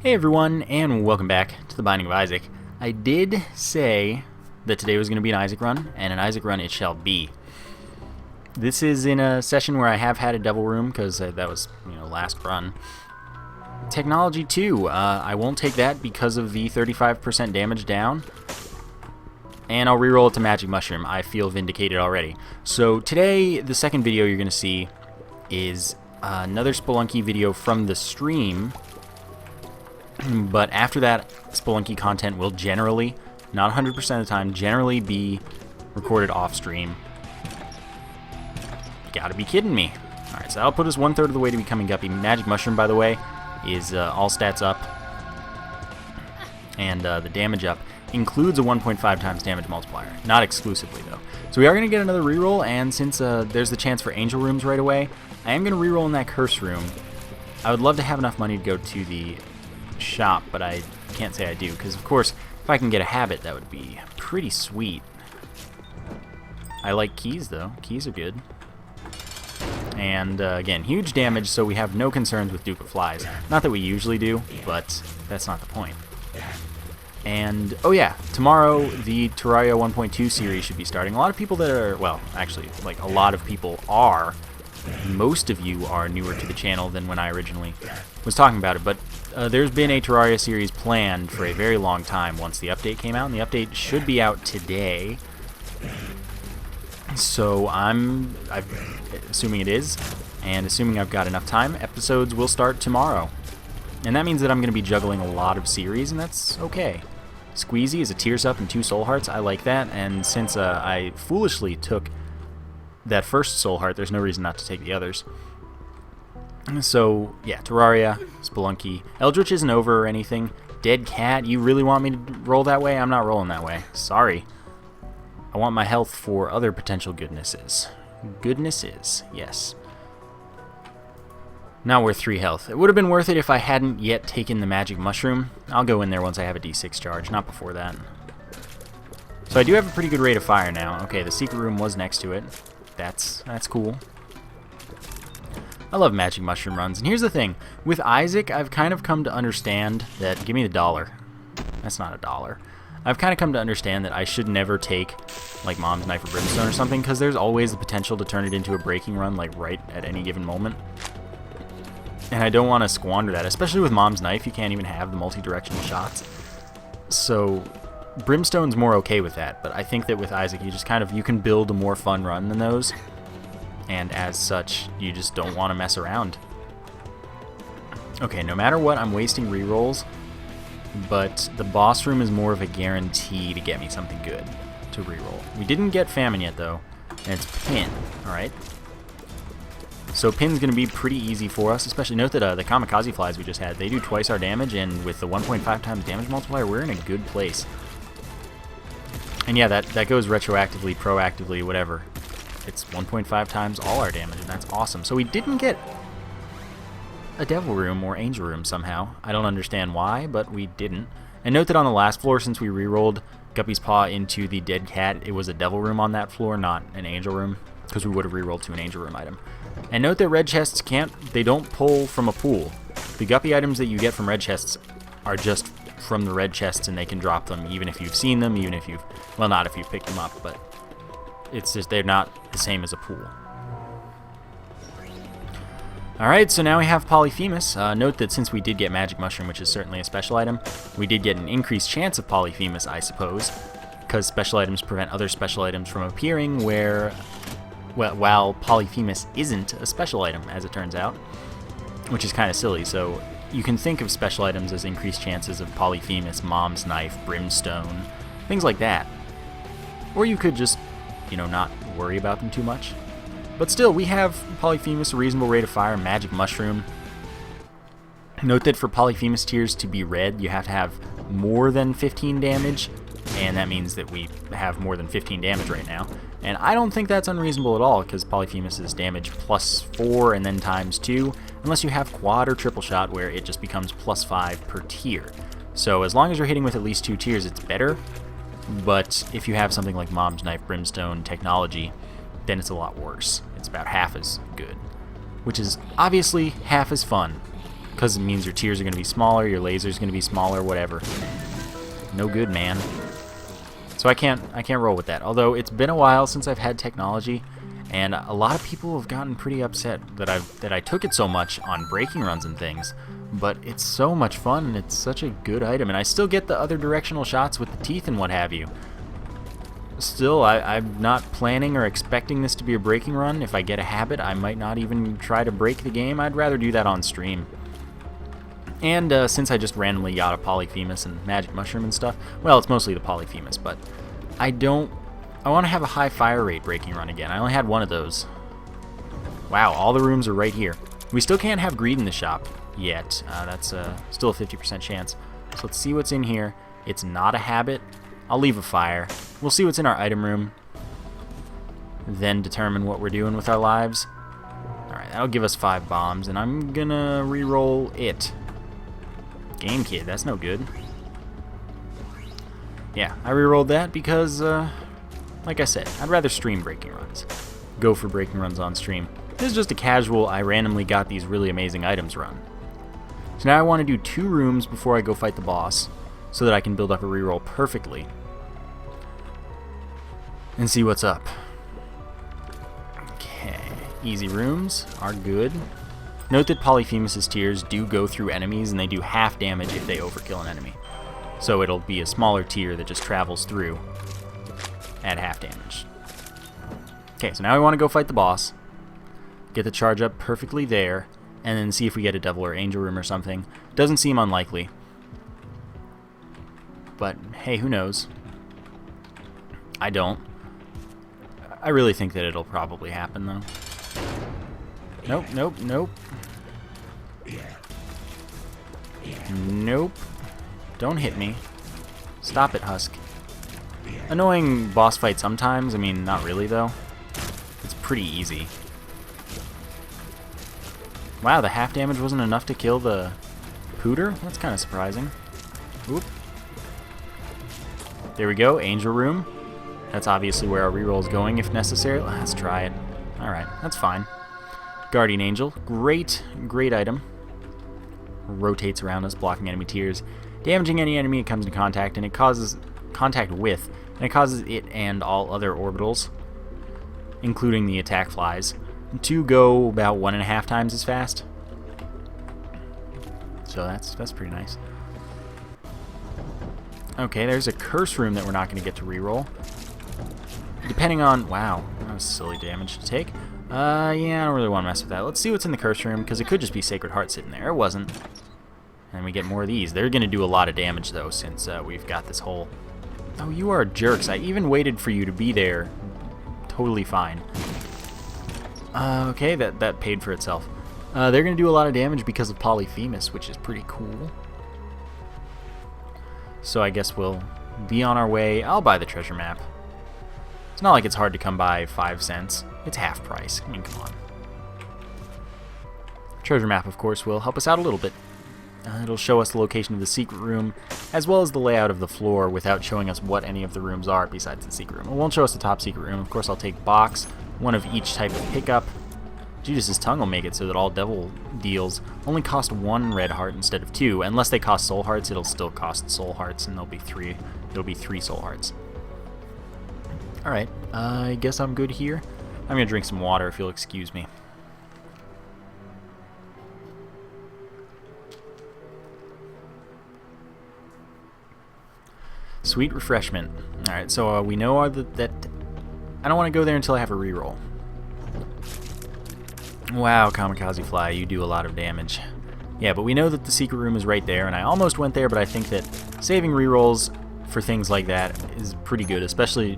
Hey everyone, and welcome back to the Binding of Isaac. I did say that today was going to be an Isaac run, and an Isaac run it shall be. This is in a session where I have had a Devil Room, because that was, last run. Technology 2, I won't take that because of the 35% damage down. And I'll reroll it to Magic Mushroom. I feel vindicated already. So today, the second video you're going to see is another Spelunky video from the stream. But after that, Spelunky content will generally, not 100% of the time, generally be recorded off stream. You gotta be kidding me. Alright, so that'll put us 1/3 of the way to becoming Guppy. Magic Mushroom, by the way, is all stats up. And the damage up includes a 1.5 times damage multiplier. Not exclusively, though. So we are going to get another reroll, and since there's the chance for Angel Rooms right away, I am going to reroll in that Curse Room. I would love to have enough money to go to the shop, but I can't say I do, because of course if I can get a habit that would be pretty sweet. I like keys though. Keys are good. And again, huge damage, so we have no concerns with Duke of Flies. Not that we usually do, but that's not the point. And oh yeah, tomorrow the Terraria 1.2 series should be starting. A lot of people that are, well, actually, like a lot of people are. Most of you are newer to the channel than when I originally was talking about it, but there's been a Terraria series planned for a very long time once the update came out, and the update should be out today. So I'm assuming it is, and assuming I've got enough time, episodes will start tomorrow. And that means that I'm going to be juggling a lot of series, and that's okay. Squeezy is a Tears Up and 2 Soul Hearts. I like that, and since I foolishly took that first Soul Heart, there's no reason not to take the others. So, yeah, Terraria, Spelunky. Eldritch isn't over or anything. Dead Cat, you really want me to roll that way? I'm not rolling that way. Sorry. I want my health for other potential goodnesses. Goodnesses, yes. Not worth 3 health. It would have been worth it if I hadn't yet taken the Magic Mushroom. I'll go in there once I have a D6 charge, not before that. So I do have a pretty good rate of fire now. Okay, the secret room was next to it. That's cool. I love Magic Mushroom runs. And here's the thing. With Isaac, I've kind of come to understand that... Give me the dollar. That's not a dollar. I've kind of come to understand that I should never take, like, Mom's Knife or Brimstone or something, because there's always the potential to turn it into a breaking run, like, right at any given moment. And I don't want to squander that, especially with Mom's Knife. You can't even have the multi-directional shots. So... Brimstone's more okay with that, but I think that with Isaac, you just kind of, you can build a more fun run than those, and as such, you just don't want to mess around. Okay, no matter what, I'm wasting rerolls, but the boss room is more of a guarantee to get me something good to reroll. We didn't get Famine yet, though, and it's Pin, alright? So Pin's going to be pretty easy for us, especially note that the Kamikaze Flies we just had, they do twice our damage, and with the 1.5 times damage multiplier, we're in a good place. And yeah, that goes retroactively, proactively, whatever. It's 1.5 times all our damage, and that's awesome. So we didn't get a Devil Room or Angel Room somehow. I don't understand why, but we didn't. And note that on the last floor, since we rerolled Guppy's Paw into the Dead Cat, it was a Devil Room on that floor, not an Angel Room, because we would have rerolled to an Angel Room item. And note that red chests they don't pull from a pool. The Guppy items that you get from red chests are just from the red chests, and they can drop them even if you've seen them, even if you've, well, not if you've picked them up, but it's just they're not the same as a pool. Alright, so now we have Polyphemus. Note that since we did get Magic Mushroom, which is certainly a special item, we did get an increased chance of Polyphemus, I suppose, because special items prevent other special items from appearing where, well, while Polyphemus isn't a special item, as it turns out, which is kind of silly. So you can think of special items as increased chances of Polyphemus, Mom's Knife, Brimstone, things like that. Or you could just, not worry about them too much. But still, we have Polyphemus, a reasonable rate of fire, Magic Mushroom. Note that for Polyphemus tiers to be red, you have to have more than 15 damage, and that means that we have more than 15 damage right now. And I don't think that's unreasonable at all, because Polyphemus is damage +4 and then ×2, unless you have quad or triple shot, where it just becomes +5 per tier. So as long as you're hitting with at least 2 tiers, it's better. But if you have something like Mom's Knife, Brimstone, Technology, then it's a lot worse. It's about half as good, which is obviously half as fun, because it means your tiers are going to be smaller, your laser's going to be smaller, whatever. No good, man. So I can't roll with that. Although it's been a while since I've had technology, and a lot of people have gotten pretty upset that I took it so much on breaking runs and things. But it's so much fun, and it's such a good item, and I still get the other directional shots with the teeth and what have you. Still, I'm not planning or expecting this to be a breaking run. If I get a habit, I might not even try to break the game. I'd rather do that on stream. And since I just randomly got a Polyphemus and Magic Mushroom and stuff, well, it's mostly the Polyphemus, but I want to have a high fire rate breaking run again. I only had one of those. Wow, all the rooms are right here. We still can't have greed in the shop yet. That's still a 50% chance. So let's see what's in here. It's not a habit. I'll leave a fire. We'll see what's in our item room, then determine what we're doing with our lives. Alright, that'll give us 5 bombs, and I'm gonna re-roll it. Game Kid, that's no good. Yeah, I re-rolled that because, like I said, I'd rather stream breaking runs. Go for breaking runs on stream. This is just a casual, I randomly got these really amazing items run. So now I want to do 2 rooms before I go fight the boss, so that I can build up a reroll perfectly. And see what's up. Okay, easy rooms are good. Note that Polyphemus' tiers do go through enemies, and they do half damage if they overkill an enemy. So it'll be a smaller tier that just travels through at half damage. Okay, so now we want to go fight the boss. Get the charge up perfectly there, and then see if we get a devil or angel room or something. Doesn't seem unlikely. But hey, who knows? I don't. I really think that it'll probably happen, though. Nope, nope, nope. Nope. Don't hit me. Stop it, Husk. Annoying boss fight sometimes. I mean, not really, though. It's pretty easy. Wow, the half damage wasn't enough to kill the Pooter? That's kind of surprising. Oop. There we go, Angel Room. That's obviously where our reroll is going if necessary. Let's try it. Alright, that's fine. Guardian Angel, great item. Rotates around us, blocking enemy tiers, damaging any enemy it comes into contact, and it causes contact with, and it causes it and all other orbitals, including the attack flies, to go about 1.5 times as fast. So that's pretty nice. Okay, there's a curse room that we're not going to get to reroll. Depending on... Wow, that was silly damage to take. Yeah, I don't really want to mess with that. Let's see what's in the curse room, because it could just be Sacred Heart sitting there. It wasn't. And we get more of these. They're going to do a lot of damage, though, since we've got this whole... Oh, you are jerks. I even waited for you to be there. Totally fine. Okay, that paid for itself. They're going to do a lot of damage because of Polyphemus, which is pretty cool. So I guess we'll be on our way. I'll buy the treasure map. It's not like it's hard to come by 5 cents. It's half price. I mean, come on. Treasure map, of course, will help us out a little bit. It'll show us the location of the secret room, as well as the layout of the floor, without showing us what any of the rooms are besides the secret room. It won't show us the top secret room. Of course, I'll take box, one of each type of pickup. Judas' tongue will make it so that all devil deals only cost 1 red heart instead of 2. Unless they cost soul hearts, it'll still cost soul hearts, and there'll be 3. It'll be 3 soul hearts. All right, I guess I'm good here. I'm gonna drink some water if you'll excuse me. Sweet refreshment. All right, so we know that I don't want to go there until I have a reroll. Wow, Kamikaze Fly, you do a lot of damage. Yeah, but we know that the secret room is right there, and I almost went there, but I think that saving rerolls for things like that is pretty good, especially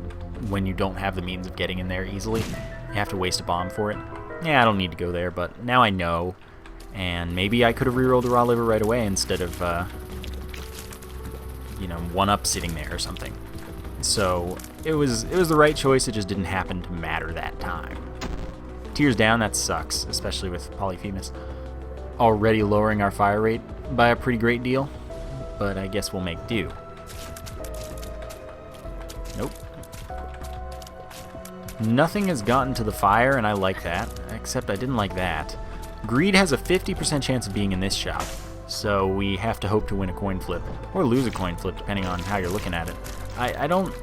when you don't have the means of getting in there easily. You have to waste a bomb for it. Yeah, I don't need to go there, but now I know, and maybe I could have rerolled a raw liver right away instead of, you know, 1-up sitting there or something. So it was the right choice, it just didn't happen to matter that time. Tears down, that sucks, especially with Polyphemus. Already lowering our fire rate by a pretty great deal, but I guess we'll make do. Nope. Nothing has gotten to the fire, and I like that, except I didn't like that. Greed has a 50% chance of being in this shop, so we have to hope to win a coin flip, or lose a coin flip, depending on how you're looking at it. I don't...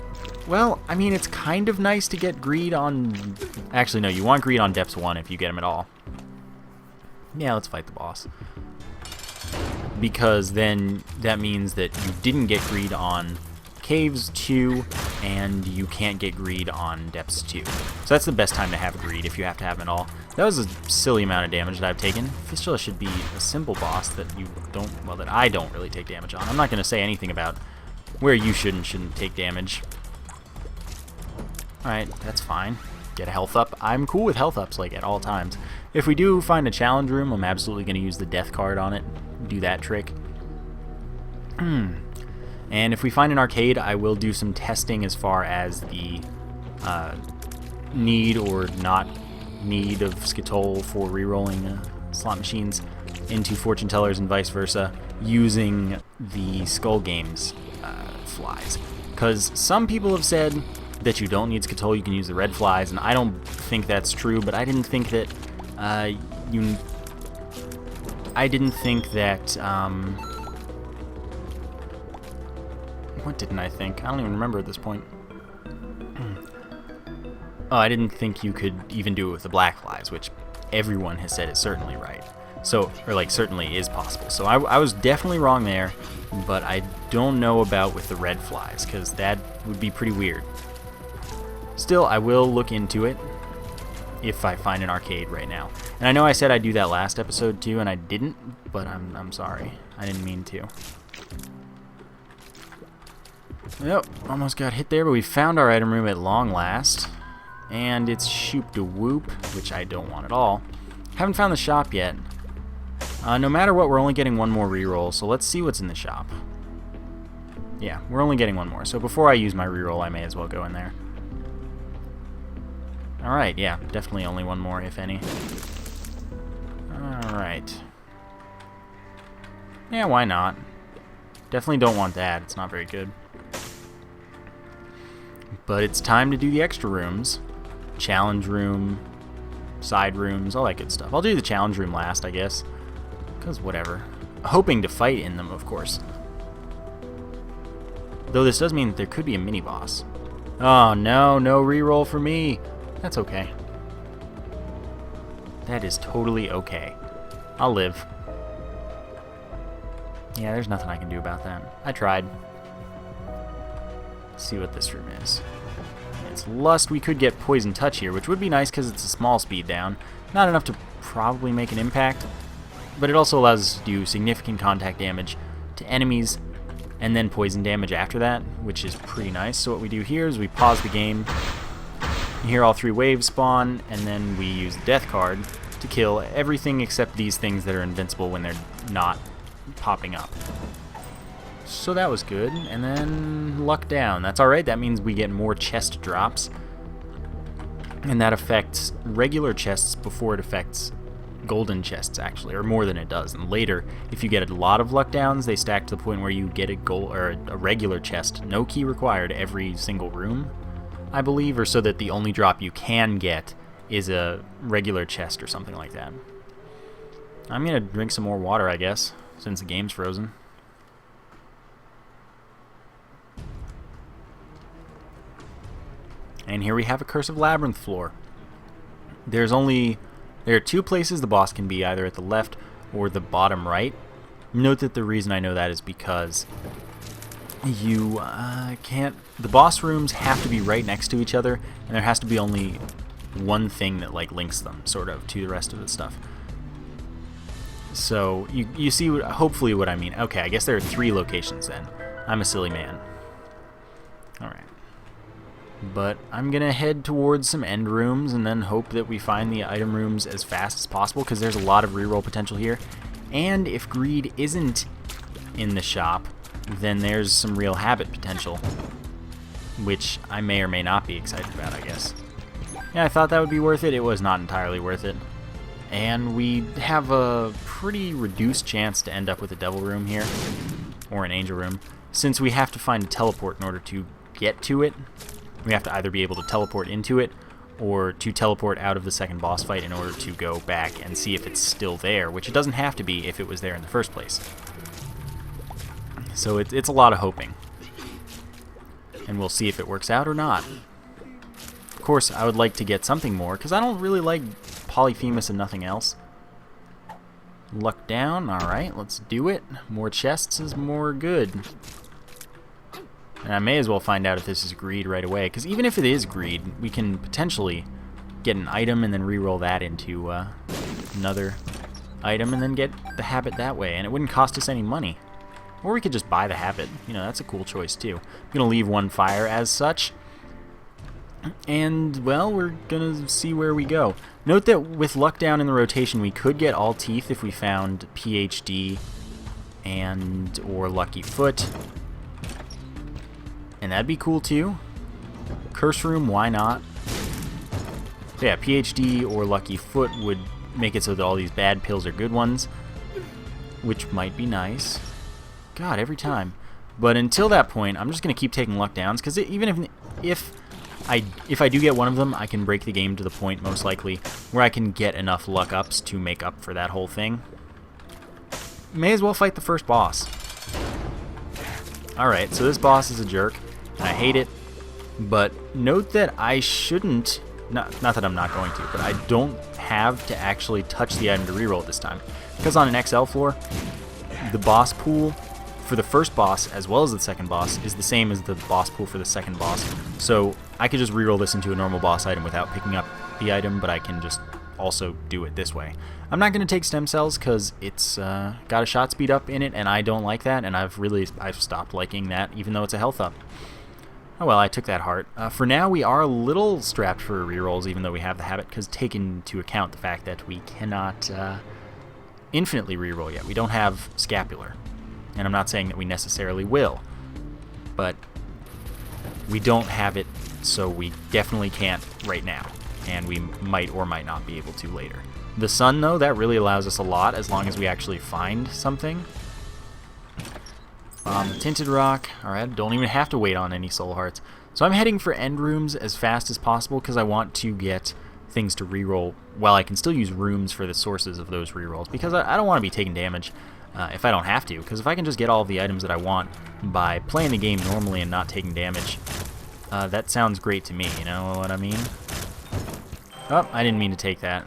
Well, I mean, it's kind of nice to get greed on... Actually, no, you want greed on depths 1 if you get him at all. Yeah, let's fight the boss. Because then that means that you didn't get greed on caves 2, and you can't get greed on depths 2. So that's the best time to have greed if you have to have it at all. That was a silly amount of damage that I've taken. Fistula should be a simple boss that you don't, well, that I don't really take damage on. I'm not going to say anything about where you should and shouldn't take damage. Alright, that's fine. Get a health up. I'm cool with health ups, like, at all times. If we do find a challenge room, I'm absolutely going to use the death card on it. Do that trick. And if we find an arcade, I will do some testing as far as the need or not need of Skitol for rerolling slot machines into fortune tellers and vice versa using the Skull Games flies. Because some people have said that you don't need Skitol, you can use the red flies, and I don't think that's true, but I didn't think that what didn't I think? I don't even remember at this point. Oh, I didn't think you could even do it with the black flies, which everyone has said is certainly right. So, or like certainly is possible. So I was definitely wrong there, but I don't know about with the red flies, because that would be pretty weird. Still, I will look into it if I find an arcade right now. And I know I said I'd do that last episode too, and I didn't, but I'm sorry. I didn't mean to. Yep, almost got hit there, but we found our item room at long last. And it's shoop de whoop, which I don't want at all. Haven't found the shop yet. No matter what, we're only getting one more reroll, so let's see what's in the shop. Yeah, we're only getting one more, so before I use my reroll, I may as well go in there. Alright, yeah, definitely only one more, if any. Alright. Yeah, why not? Definitely don't want that, it's not very good. But it's time to do the extra rooms. Challenge room, side rooms, all that good stuff. I'll do the challenge room last, I guess. Because whatever. Hoping to fight in them, of course. Though this does mean that there could be a mini-boss. Oh no, no reroll for me. That's okay. That is totally okay. I'll live. Yeah, there's nothing I can do about that. I tried. Let's see what this room is. It's Lust. We could get Poison Touch here, which would be nice because it's a small speed down. Not enough to probably make an impact, but it also allows us to do significant contact damage to enemies and then poison damage after that, which is pretty nice. So what we do here is we pause the game. You hear all 3 waves spawn, and then we use the death card to kill everything except these things that are invincible when they're not popping up. So that was good, and then luck down. That's alright, that means we get more chest drops, and that affects regular chests before it affects golden chests, actually, or more than it does. And later, if you get a lot of luck downs, they stack to the point where you get a gold or a regular chest, no key required, every single room, I believe, or so that the only drop you can get is a regular chest or something like that. I'm gonna drink some more water, I guess, since the game's frozen. And here we have a Curse of Labyrinth floor. There are 2 places the boss can be, either at the left or the bottom right. Note that the reason I know that is because you can't... The boss rooms have to be right next to each other, and there has to be only one thing that like links them, sort of, to the rest of the stuff. So you see hopefully what I mean. Okay, I guess there are 3 locations then. I'm a silly man. Alright. But I'm going to head towards some end rooms and then hope that we find the item rooms as fast as possible, because there's a lot of reroll potential here. And if greed isn't in the shop, then there's some real habit potential, which I may or may not be excited about, I guess. Yeah, I thought that would be worth it. It was not entirely worth it. And we have a pretty reduced chance to end up with a devil room here, or an angel room, since we have to find a teleport in order to get to it. We have to either be able to teleport into it, or to teleport out of the second boss fight in order to go back and see if it's still there, which it doesn't have to be if it was there in the first place. So it's a lot of hoping. And we'll see if it works out or not. Of course, I would like to get something more, because I don't really like Polyphemus and nothing else. Luck down, alright, let's do it. More chests is more good. And I may as well find out if this is greed right away, because even if it is greed, we can potentially get an item and then reroll that into another item and then get the habit that way, and it wouldn't cost us any money. Or we could just buy the habit. You know, that's a cool choice too. I'm going to leave one fire as such. And, well, we're going to see where we go. Note that with luck down in the rotation, we could get all teeth if we found PhD and or Lucky Foot. And that'd be cool too. Curse Room, why not? But yeah, PhD or Lucky Foot would make it so that all these bad pills are good ones, which might be nice. God, every time. But until that point, I'm just going to keep taking luck downs, because even if I do get one of them, I can break the game to the point, most likely, where I can get enough luck ups to make up for that whole thing. May as well fight the first boss. Alright, so this boss is a jerk, and I hate it, but note that I shouldn't, not that I'm not going to, but I don't have to actually touch the item to reroll this time. Because on an XL floor, the boss pool for the first boss as well as the second boss is the same as the boss pool for the second boss. So I could just reroll this into a normal boss item without picking up the item, but I can just also do it this way. I'm not going to take stem cells because it's got a shot speed up in it, and I don't like that, and I've stopped liking that, even though it's a health up. Oh well, I took that heart. For now, we are a little strapped for rerolls, even though we have the habit, because take into account the fact that we cannot infinitely reroll yet. We don't have scapular. And I'm not saying that we necessarily will, but we don't have it, so we definitely can't right now, and we might or might not be able to later. The sun, though, that really allows us a lot as long as we actually find something. Tinted rock, alright, don't even have to wait on any soul hearts. So I'm heading for end rooms as fast as possible because I want to get things to reroll while I can still use rooms for the sources of those rerolls, because I don't want to be taking damage. If I don't have to, because if I can just get all of the items that I want by playing the game normally and not taking damage, that sounds great to me, you know what I mean? Oh, I didn't mean to take that.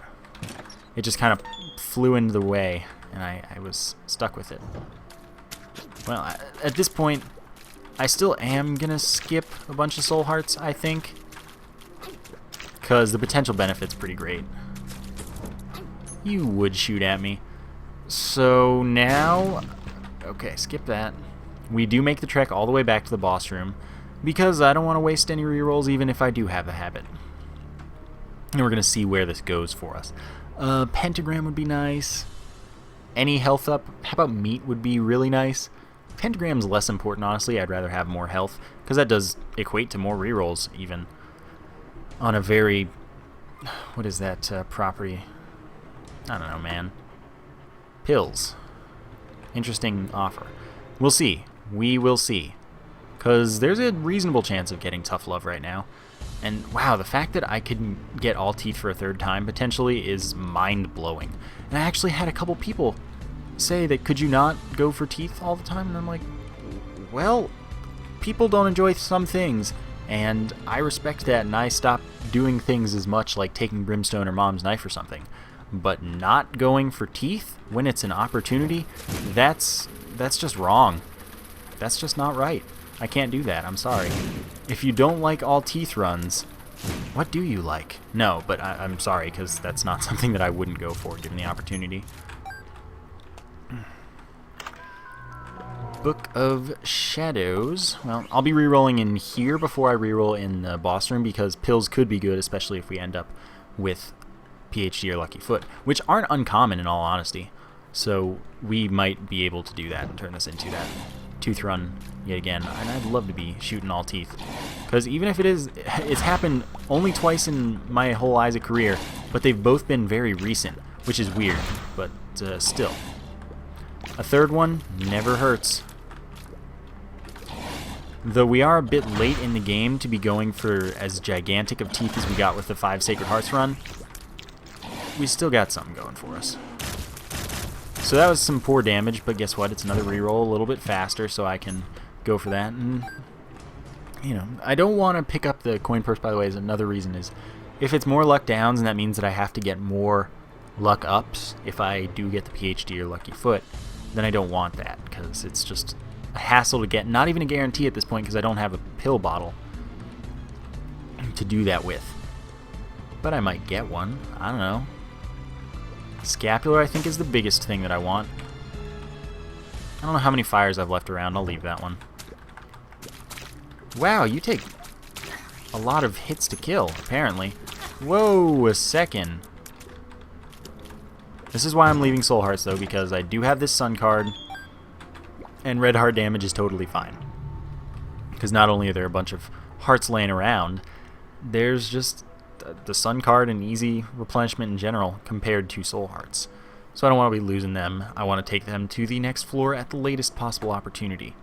It just kind of flew into the way, and I was stuck with it. Well, at this point, I still am going to skip a bunch of soul hearts, I think, because the potential benefit's pretty great. You would shoot at me. So now, okay, skip that. We do make the trek all the way back to the boss room because I don't want to waste any rerolls even if I do have the habit. And we're going to see where this goes for us. Pentagram would be nice. Any health up, how about meat would be really nice. Pentagram's less important, honestly. I'd rather have more health because that does equate to more rerolls even on a very, what is that property? I don't know, man. Pills. Interesting offer. We'll see. We will see. Because there's a reasonable chance of getting tough love right now. And wow, the fact that I could get all teeth for a third time potentially is mind-blowing. And I actually had a couple people say that could you not go for teeth all the time? And I'm like, well, people don't enjoy some things. And I respect that, and I stopped doing things as much like taking brimstone or mom's knife or something. But not going for teeth when it's an opportunity, that's just wrong. That's just not right. I can't do that. I'm sorry. If you don't like all teeth runs, what do you like? No, but I'm sorry, because that's not something that I wouldn't go for given the opportunity. Book of Shadows. Well, I'll be rerolling in here before I reroll in the boss room because pills could be good, especially if we end up with PhD or Lucky Foot, which aren't uncommon in all honesty. So we might be able to do that and turn this into that tooth run yet again. And I'd love to be shooting all teeth, because even if it's happened only twice in my whole Isaac career, but they've both been very recent, which is weird, but still. A third one never hurts. Though we are a bit late in the game to be going for as gigantic of teeth as we got with the 5 Sacred Hearts run, we still got something going for us. So that was some poor damage, but guess what? It's another reroll, a little bit faster, so I can go for that. And, you know, I don't want to pick up the coin purse, by the way, is another reason is if it's more luck downs, and that means that I have to get more luck ups if I do get the PhD or Lucky Foot, then I don't want that, because it's just a hassle to get. Not even a guarantee at this point, because I don't have a pill bottle to do that with. But I might get one. I don't know. Scapular, I think, is the biggest thing that I want. I don't know how many fires I've left around. I'll leave that one. Wow, you take a lot of hits to kill, apparently. Whoa, a second. This is why I'm leaving Soul Hearts, though, because I do have this Sun card, and red heart damage is totally fine. Because not only are there a bunch of hearts laying around, there's just the Sun card and easy replenishment in general compared to Soul Hearts. So I don't want to be losing them. I want to take them to the next floor at the latest possible opportunity.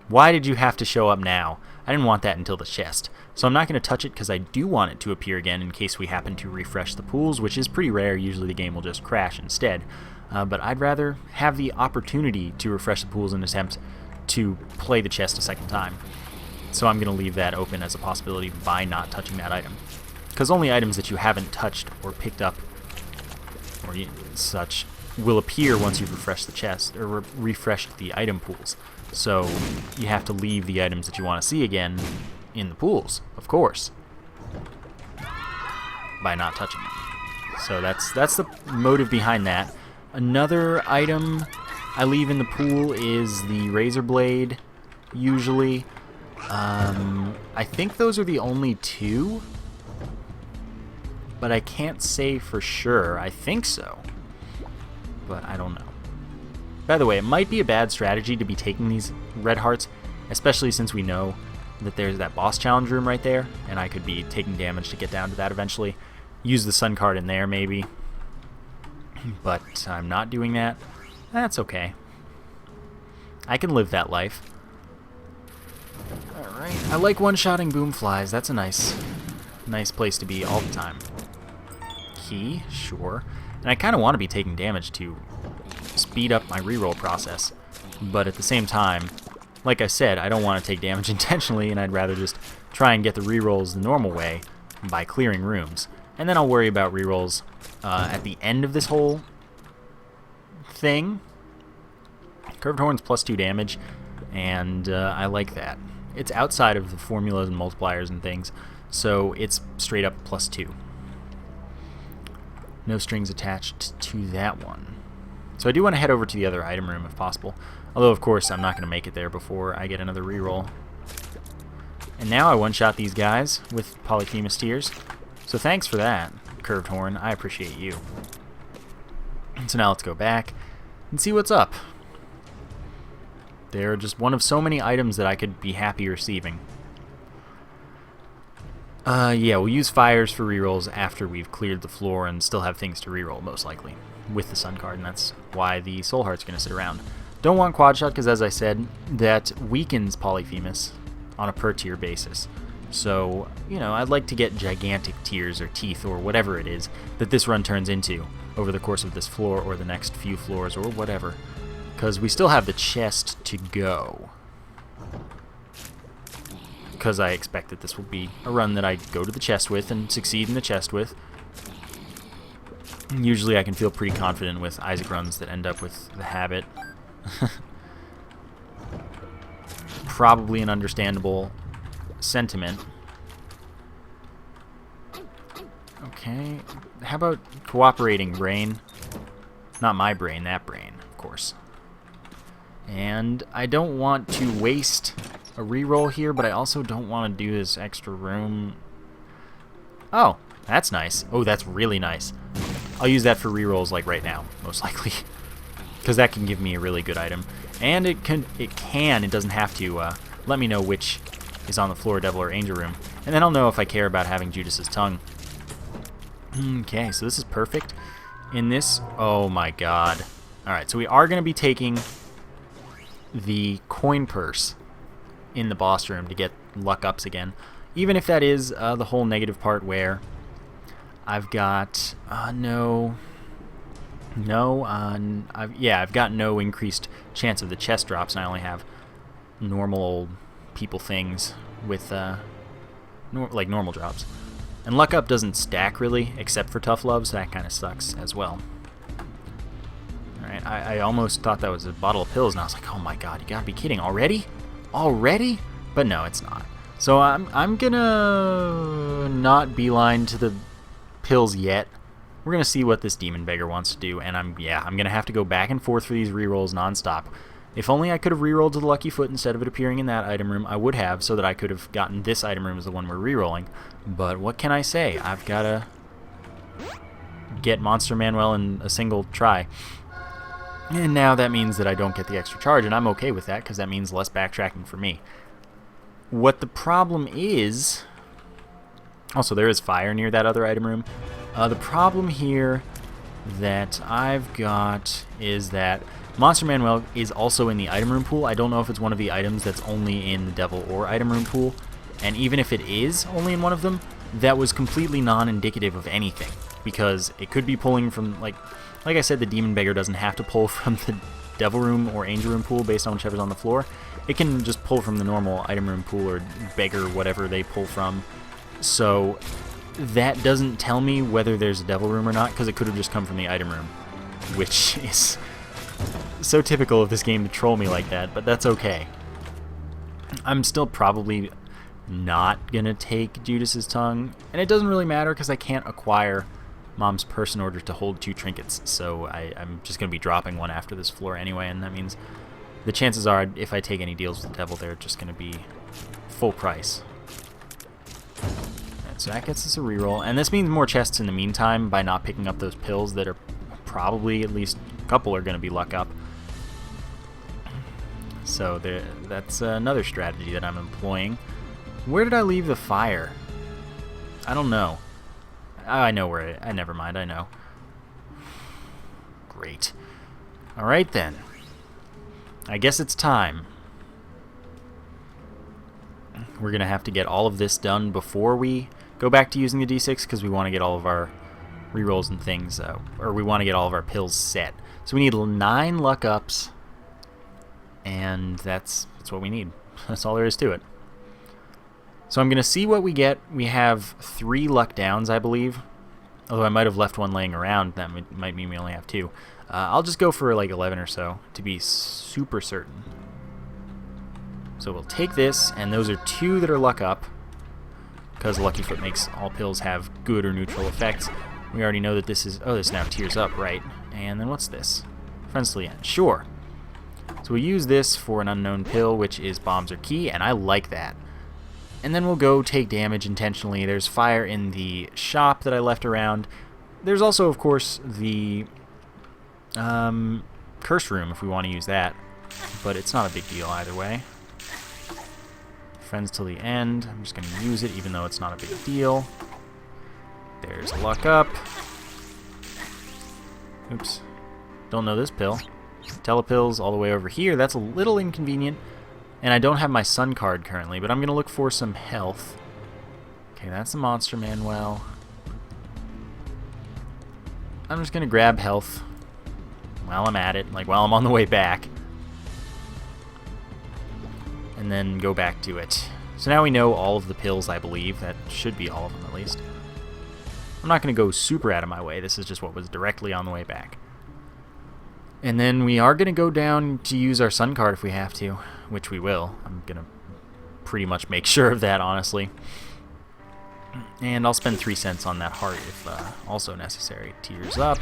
Why did you have to show up now? I didn't want that until the chest. So I'm not going to touch it because I do want it to appear again in case we happen to refresh the pools, which is pretty rare. Usually the game will just crash instead. But I'd rather have the opportunity to refresh the pools and attempt to play the chest a second time. So I'm going to leave that open as a possibility by not touching that item. Because only items that you haven't touched or picked up or such will appear once you've refreshed the chest or refreshed the item pools. So you have to leave the items that you want to see again in the pools, of course, by not touching them. So that's the motive behind that. Another item I leave in the pool is the Razor Blade, usually. I think those are the only two, but I can't say for sure. I think so, but I don't know. By the way, it might be a bad strategy to be taking these red hearts, especially since we know that there's that boss challenge room right there, and I could be taking damage to get down to that eventually. Use the Sun card in there, maybe. But I'm not doing that. That's okay. I can live that life. Alright, I like one-shotting boomflies. That's a nice place to be all the time. Key, sure. And I kind of want to be taking damage to speed up my reroll process. But at the same time, like I said, I don't want to take damage intentionally, and I'd rather just try and get the rerolls the normal way by clearing rooms. And then I'll worry about rerolls at the end of this whole thing. Curved Horn's +2 damage, and I like that. It's outside of the formulas and multipliers and things, so it's straight up +2. No strings attached to that one. So I do want to head over to the other item room if possible. Although, of course, I'm not going to make it there before I get another reroll. And now I one-shot these guys with Polyphemus Tears. So thanks for that, Curved Horn. I appreciate you. So now let's go back and see what's up. They're just one of so many items that I could be happy receiving. Yeah, we'll use fires for rerolls after we've cleared the floor and still have things to reroll, most likely, with the Sun card, and that's why the Soul Heart's going to sit around. Don't want Quad Shot because, as I said, that weakens Polyphemus on a per-tier basis. So, you know, I'd like to get gigantic tears or teeth or whatever it is that this run turns into over the course of this floor or the next few floors or whatever. Because we still have the chest to go. Because I expect that this will be a run that I go to the chest with and succeed in the chest with. Usually I can feel pretty confident with Isaac runs that end up with the habit. Probably an understandable sentiment. Okay, how about cooperating brain? Not my brain, that brain, of course. And I don't want to waste a reroll here, but I also don't want to do this extra room. Oh, that's nice. Oh, that's really nice. I'll use that for rerolls like right now, most likely. Because that can give me a really good item. And it doesn't have to let me know which is on the floor, Devil or Angel room. And then I'll know if I care about having Judas's tongue. Okay, so this is perfect. In this, oh my god. Alright, so we are going to be taking the coin purse in the boss room to get luck ups again. Even if that is the whole negative part where I've got I've got no increased chance of the chest drops, and I only have normal old people things with like normal drops. And luck up doesn't stack really, except for tough love, so that kind of sucks as well. Alright, I almost thought that was a bottle of pills, and I was like, oh my god, you gotta be kidding, already? Already? But no, it's not. So I'm gonna not beeline to the pills yet. We're gonna see what this demon beggar wants to do, and I'm gonna have to go back and forth for these rerolls nonstop. If only I could have rerolled to the lucky foot instead of it appearing in that item room, I would have, so that I could have gotten this item room as the one we're rerolling. But what can I say? I've gotta get Monster Manuel in a single try. And now that means that I don't get the extra charge, and I'm okay with that, because that means less backtracking for me. What the problem is... Also, there is fire near that other item room. The problem here that I've got is that Monster Manuel is also in the item room pool. I don't know if it's one of the items that's only in the Devil or item room pool. And even if it is only in one of them, that was completely non-indicative of anything. Because it could be pulling from, like I said, the Demon Beggar doesn't have to pull from the Devil Room or Angel Room pool based on whichever's on the floor. It can just pull from the normal item room pool or Beggar, whatever they pull from. So that doesn't tell me whether there's a Devil Room or not, because it could have just come from the item room. Which is so typical of this game to troll me like that, but that's okay. I'm still probably not going to take Judas's Tongue, and it doesn't really matter because I can't acquire Mom's Purse in order to hold 2 trinkets, so I'm just going to be dropping one after this floor anyway, and that means the chances are if I take any deals with the devil, they're just going to be full price. Alright, so that gets us a reroll, and this means more chests in the meantime by not picking up those pills that are probably at least a couple are going to be luck up. So that's another strategy that I'm employing. Where did I leave the fire? I don't know. I know where never mind, I know. Great. Alright then. I guess it's time. We're going to have to get all of this done before we go back to using the D6, because we want to get all of our rerolls and things, or we want to get all of our pills set. So we need 9 luck ups, and that's what we need. That's all there is to it. So I'm going to see what we get. We have 3 luck downs, I believe. Although I might have left one laying around. That might mean we only have 2. I'll just go for like 11 or so to be super certain. So we'll take this, and those are 2 that are luck up, because Lucky Foot makes all pills have good or neutral effects. We already know that this is... Oh, this now tears up, right. And then what's this? Friends to the end. Sure. So we'll use this for an unknown pill, which is Bombs or Key, and I like that. And then we'll go take damage intentionally. There's fire in the shop that I left around. There's also, of course, the curse room if we want to use that. But it's not a big deal either way. Friends till the end. I'm just going to use it even though it's not a big deal. There's a luck up. Oops. Don't know this pill. Telepills all the way over here. That's a little inconvenient. And I don't have my sun card currently, but I'm going to look for some health. Okay, that's a Monster Manuel. I'm just going to grab health while I'm at it, like while I'm on the way back. And then go back to it. So now we know all of the pills, I believe. That should be all of them, at least. I'm not going to go super out of my way. This is just what was directly on the way back. And then we are going to go down to use our sun card if we have to, which we will. I'm going to pretty much make sure of that, honestly. And I'll spend 3 cents on that heart if also necessary. Tears up.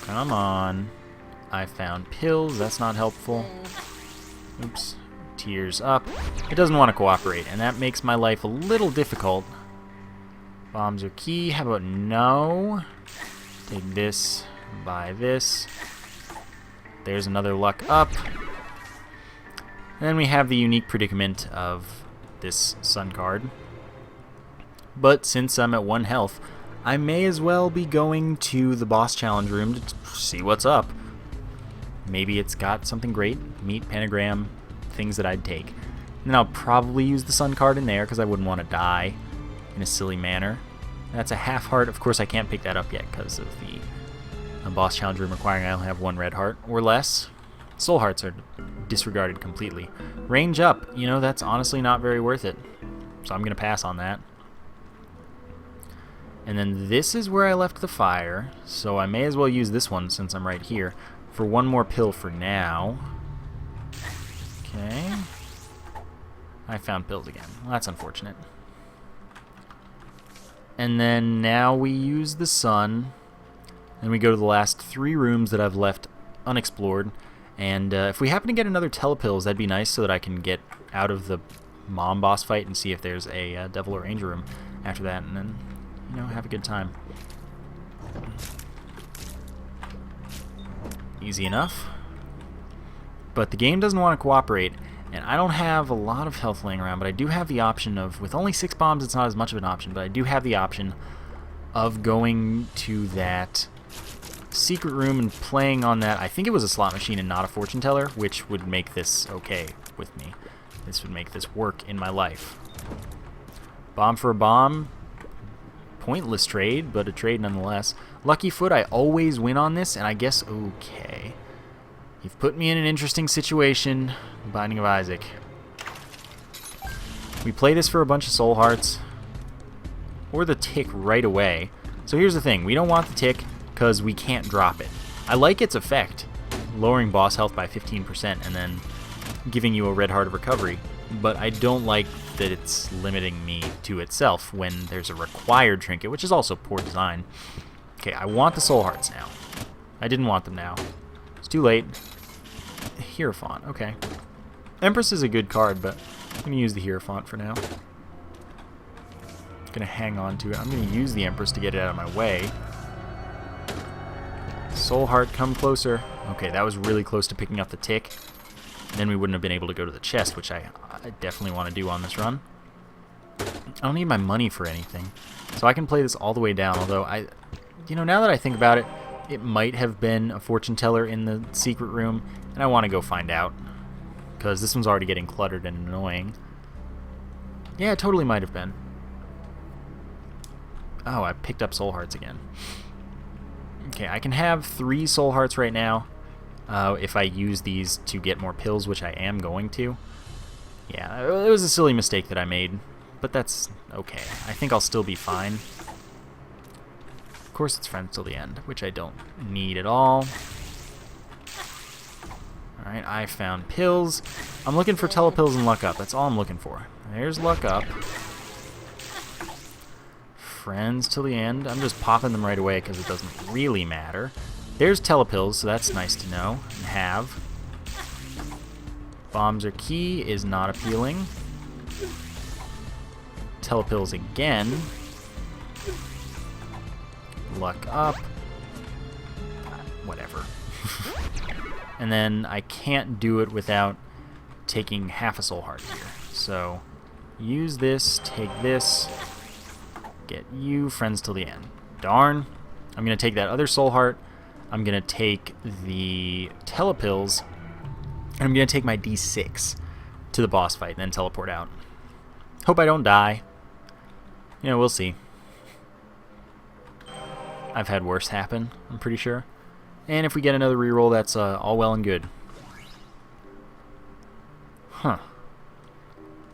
Come on. I found pills. That's not helpful. Oops. Tears up. It doesn't want to cooperate, and that makes my life a little difficult. Bombs are key. How about no? Take this. Buy this. There's another luck up. And then we have the unique predicament of this sun card. But since I'm at 1 health, I may as well be going to the boss challenge room to see what's up. Maybe it's got something great. Meat, pentagram, things that I'd take. And then I'll probably use the sun card in there because I wouldn't want to die in a silly manner. That's a half heart. Of course, I can't pick that up yet because of the boss challenge room requiring I only have 1 red heart or less. Soul hearts are disregarded completely. Range up, you know, that's honestly not very worth it. So I'm going to pass on that. And then this is where I left the fire, so I may as well use this one since I'm right here for 1 more pill for now. Okay. I found pills again. Well, that's unfortunate. And then now we use the sun, and we go to the last 3 rooms that I've left unexplored. And if we happen to get another telepills, that'd be nice so that I can get out of the mom boss fight and see if there's a devil or angel room after that, and then, you know, have a good time. Easy enough. But the game doesn't want to cooperate, and I don't have a lot of health laying around, but I do have the option of, with only 6 bombs, it's not as much of an option, but I do have the option of going to that secret room and playing on that. I think it was a slot machine and not a fortune teller, which would make this okay with me. This would make this work in my life. Bomb for a bomb. Pointless trade, but a trade nonetheless. Lucky foot, I always win on this, and I guess, okay. You've put me in an interesting situation, Binding of Isaac. We play this for a bunch of soul hearts, or the tick right away. So here's the thing, we don't want the tick because we can't drop it. I like its effect, lowering boss health by 15% and then giving you a red heart of recovery, but I don't like that it's limiting me to itself when there's a required trinket, which is also poor design. Okay, I want the soul hearts now. I didn't want them now. It's too late. Hierophant, okay. Empress is a good card, but I'm going to use the Hierophant for now. Going to hang on to it. I'm going to use the Empress to get it out of my way. Soul heart, come closer. Okay, that was really close to picking up the tick. Then we wouldn't have been able to go to the chest, which I definitely want to do on this run. I don't need my money for anything, so I can play this all the way down, although you know, now that I think about it, it might have been a fortune teller in the secret room, and I want to go find out, because this one's already getting cluttered and annoying. Yeah, it totally might have been. Oh, I picked up soul hearts again. Okay, I can have 3 soul hearts right now. If I use these to get more pills, which I am going to. Yeah, it was a silly mistake that I made, but that's okay. I think I'll still be fine. Of course, it's friends till the end, which I don't need at all. Alright, I found pills. I'm looking for telepills and luck up. That's all I'm looking for. There's luck up. Friends till the end. I'm just popping them right away because it doesn't really matter. There's telepills, so that's nice to know and have. Bombs are key is not appealing. Telepills again. Luck up. Whatever. And then I can't do it without taking half a soul heart here. So use this, take this, get you, friends till the end. Darn. I'm going to take that other soul heart. I'm going to take the telepills, and I'm going to take my D6 to the boss fight and then teleport out. Hope I don't die. You know, we'll see. I've had worse happen, I'm pretty sure. And if we get another reroll, that's all well and good. Huh.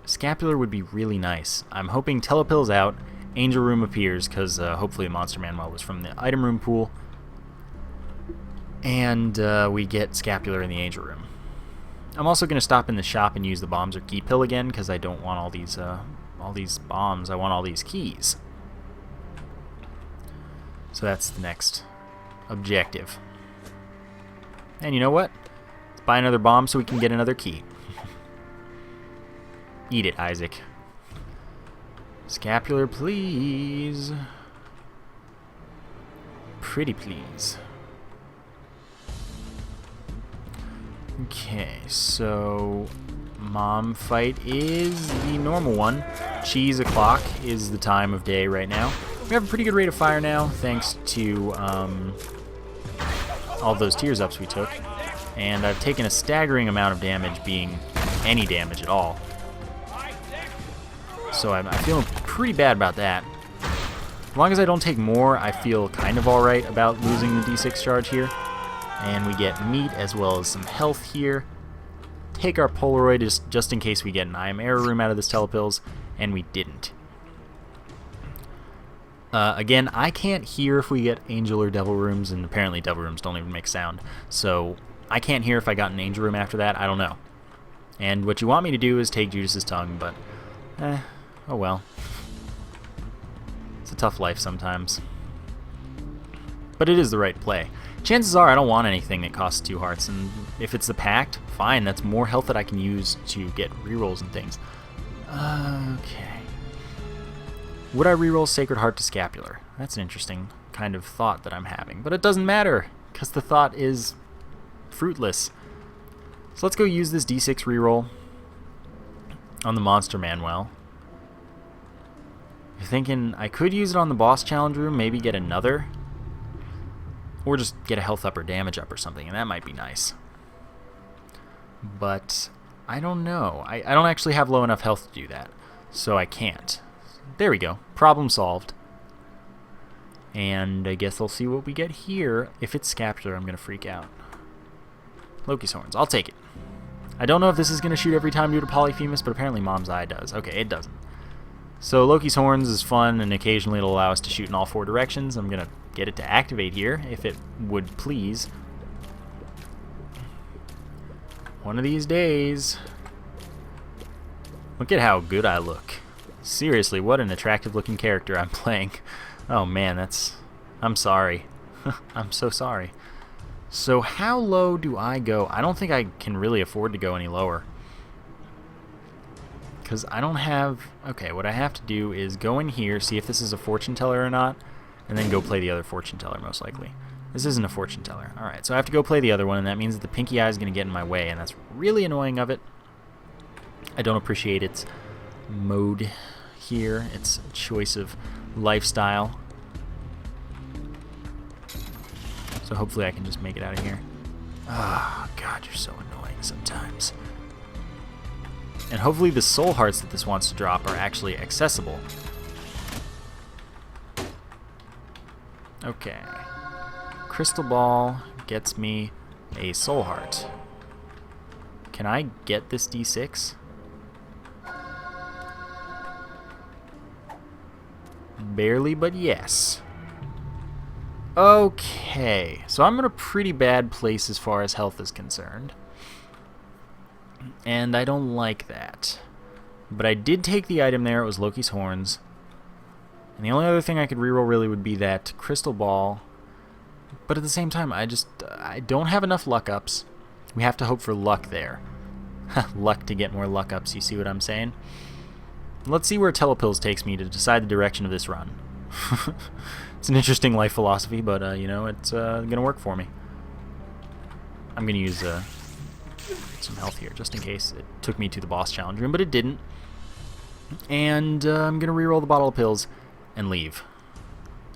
Scapular would be really nice. I'm hoping telepills out, Angel Room appears, because hopefully a Monster Manual was from the item room pool. And we get Scapular in the Angel Room. I'm also going to stop in the shop and use the bombs or key pill again, because I don't want all these bombs. I want all these keys. So that's the next objective. And you know what? Let's buy another bomb so we can get another key. Eat it, Isaac. Scapular, please. Pretty please. Okay, so mom fight is the normal one. Cheese o'clock is the time of day right now. We have a pretty good rate of fire now, thanks to all those tears ups we took. And I've taken a staggering amount of damage being any damage at all. So I'm feeling pretty bad about that. As long as I don't take more, I feel kind of alright about losing the D6 charge here. And we get meat as well as some health here. Take our Polaroid just in case we get an I Am Error room out of this telepills, and we didn't. Again, I can't hear if we get angel or devil rooms, and apparently devil rooms don't even make sound. So I can't hear if I got an angel room after that. I don't know. And what you want me to do is take Judas's tongue, but oh well. It's a tough life sometimes. But it is the right play. Chances are I don't want anything that costs 2 hearts, and if it's the Pact, fine, that's more health that I can use to get rerolls and things. Okay. Would I reroll Sacred Heart to Scapular? That's an interesting kind of thought that I'm having, but it doesn't matter, because the thought is fruitless. So let's go use this D6 reroll on the Monster Manuel. You're thinking I could use it on the Boss Challenge room, maybe get another, or just get a health up or damage up or something, and that might be nice. But I don't know. I don't actually have low enough health to do that, so I can't. There we go. Problem solved. And I guess I'll see what we get here. If it's Scapular, I'm going to freak out. Loki's Horns. I'll take it. I don't know if this is going to shoot every time due to Polyphemus, but apparently Mom's Eye does. Okay, it doesn't. So Loki's Horns is fun, and occasionally it'll allow us to shoot in all 4 directions. I'm going to get it to activate here, if it would please. One of these days. Look at how good I look. Seriously, what an attractive looking character I'm playing. Oh man, I'm sorry. I'm so sorry. So how low do I go? I don't think I can really afford to go any lower. Because I don't have... Okay, what I have to do is go in here, see if this is a fortune teller or not, and then go play the other fortune teller, most likely. This isn't a fortune teller. Alright, so I have to go play the other one, and that means that the pinky eye is going to get in my way, and that's really annoying of it. I don't appreciate its mode here, its choice of lifestyle. So hopefully I can just make it out of here. Ah, oh, God, you're so annoying sometimes. And hopefully the soul hearts that this wants to drop are actually accessible. Okay. Crystal Ball gets me a soul heart. Can I get this D6? Barely, but yes. Okay, so I'm in a pretty bad place as far as health is concerned. And I don't like that. But I did take the item there, it was Loki's Horns. And the only other thing I could reroll really would be that Crystal Ball. But at the same time, I don't have enough luck ups. We have to hope for luck there. Luck to get more luck ups, you see what I'm saying? Let's see where Telepills takes me to decide the direction of this run. It's an interesting life philosophy, but, you know, it's going to work for me. I'm going to use some health here, just in case it took me to the boss challenge room, but it didn't. And I'm going to reroll the bottle of pills and leave.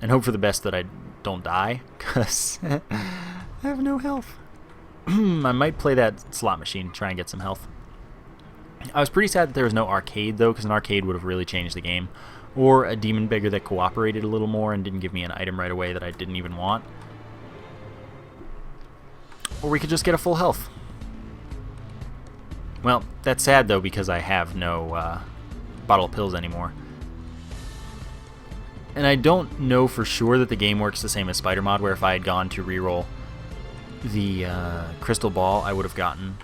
And hope for the best that I don't die, because I have no health. I might play that slot machine, try and get some health. I was pretty sad that there was no arcade, though, because an arcade would have really changed the game. Or a demon beggar that cooperated a little more and didn't give me an item right away that I didn't even want. Or we could just get a full health. Well, that's sad, though, because I have no bottle of pills anymore. And I don't know for sure that the game works the same as Spider Mod, where if I had gone to reroll the crystal ball, I would have gotten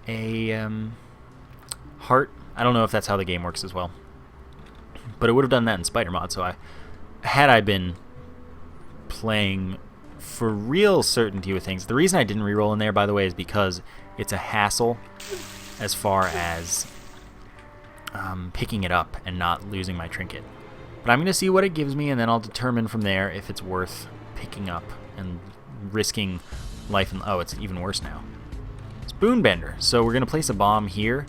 a heart. I don't know if that's how the game works as well. But it would have done that in Spider Mod, so had I been playing for real certainty with things. The reason I didn't reroll in there, by the way, is because it's a hassle as far as picking it up and not losing my trinket. But I'm going to see what it gives me, and then I'll determine from there if it's worth picking up and risking life. And oh, it's even worse now. Spoonbender. So we're going to place a bomb here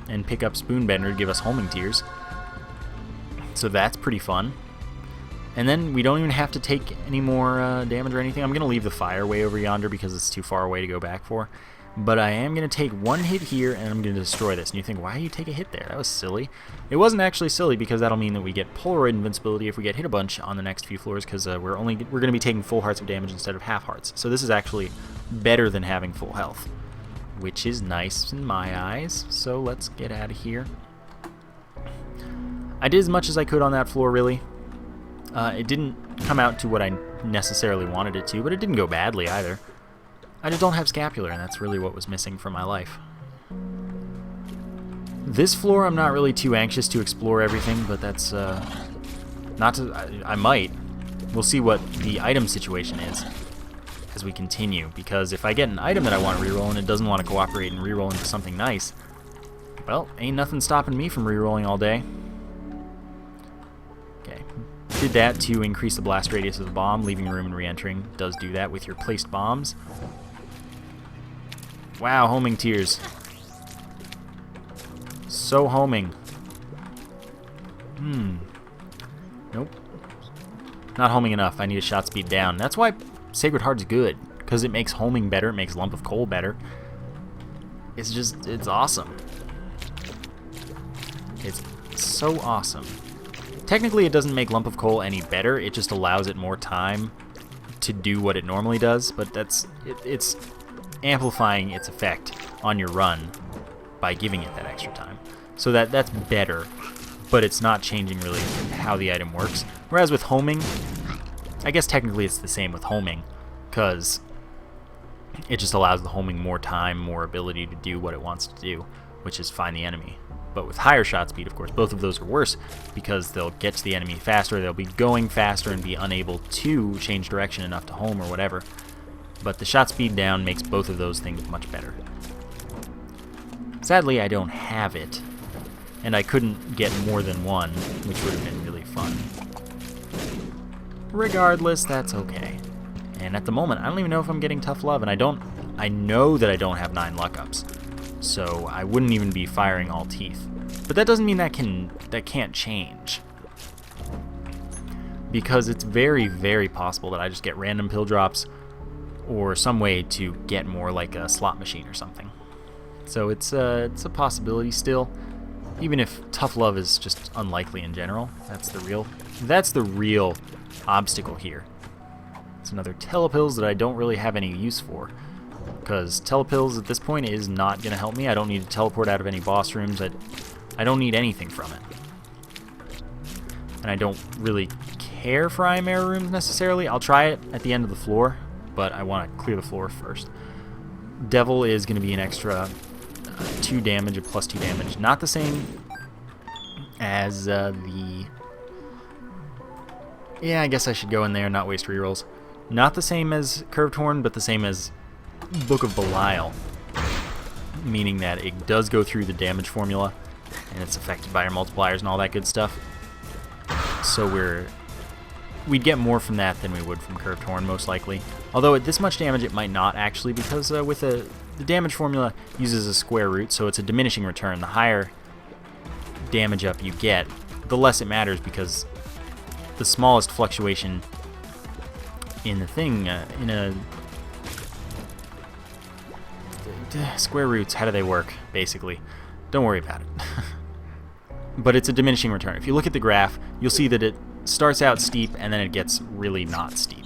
and pick up Spoonbender to give us Homing Tears. So that's pretty fun. And then we don't even have to take any more damage or anything. I'm going to leave the fire way over yonder because it's too far away to go back for. But I am going to take one hit here, and I'm going to destroy this. And you think, why do you take a hit there? That was silly. It wasn't actually silly, because that'll mean that we get Polaroid invincibility if we get hit a bunch on the next few floors, because we're going to be taking full hearts of damage instead of half hearts. So this is actually better than having full health, which is nice in my eyes. So let's get out of here. I did as much as I could on that floor, really. It didn't come out to what I necessarily wanted it to, but it didn't go badly either. I just don't have scapular, and that's really what was missing from my life. This floor, I'm not really too anxious to explore everything, but that's not to. I might. We'll see what the item situation is as we continue, because if I get an item that I want to reroll and it doesn't want to cooperate and reroll into something nice, well, ain't nothing stopping me from rerolling all day. Okay. Did that to increase the blast radius of the bomb. Leaving room and re-entering does do that with your placed bombs. Wow, homing tears. So homing. Nope. Not homing enough. I need a shot speed down. That's why Sacred Heart's good, because it makes homing better, it makes Lump of Coal better. It's awesome. It's so awesome. Technically, it doesn't make Lump of Coal any better, it just allows it more time to do what it normally does, but it's amplifying its effect on your run by giving it that extra time. So that's better, but it's not changing really how the item works. Whereas with homing, I guess technically it's the same with homing, because it just allows the homing more time, more ability to do what it wants to do, which is find the enemy. But with higher shot speed, of course, both of those are worse, because they'll get to the enemy faster, they'll be going faster and be unable to change direction enough to home or whatever. But the shot speed down makes both of those things much better. Sadly, I don't have it, and I couldn't get more than one, which would have been really fun. Regardless, that's okay. And at the moment, I don't even know if I'm getting tough love, and I know that I don't have 9 luck-ups, so I wouldn't even be firing all teeth. But that doesn't mean that can't change, because it's very, very possible that I just get random pill drops, or some way to get more like a slot machine or something. So it's a possibility still, even if tough love is just unlikely in general. That's the real obstacle here. It's another telepills that I don't really have any use for, because telepills at this point is not going to help me. I don't need to teleport out of any boss rooms. I don't need anything from it. And I don't really care for Imera rooms necessarily. I'll try it at the end of the floor, but I want to clear the floor first. Devil is going to be an extra 2 damage, a plus 2 damage. Not the same as the... Yeah, I guess I should go in there and not waste rerolls. Not the same as Curved Horn, but the same as Book of Belial. Meaning that it does go through the damage formula, and it's affected by our multipliers and all that good stuff. So we'd get more from that than we would from Curved Horn, most likely. Although at this much damage, it might not actually, because with the damage formula uses a square root, so it's a diminishing return. The higher damage up you get, the less it matters, because the smallest fluctuation in the thing, in a... Square roots, how do they work, basically? Don't worry about it. But it's a diminishing return. If you look at the graph, you'll see that it starts out steep, and then it gets really not steep.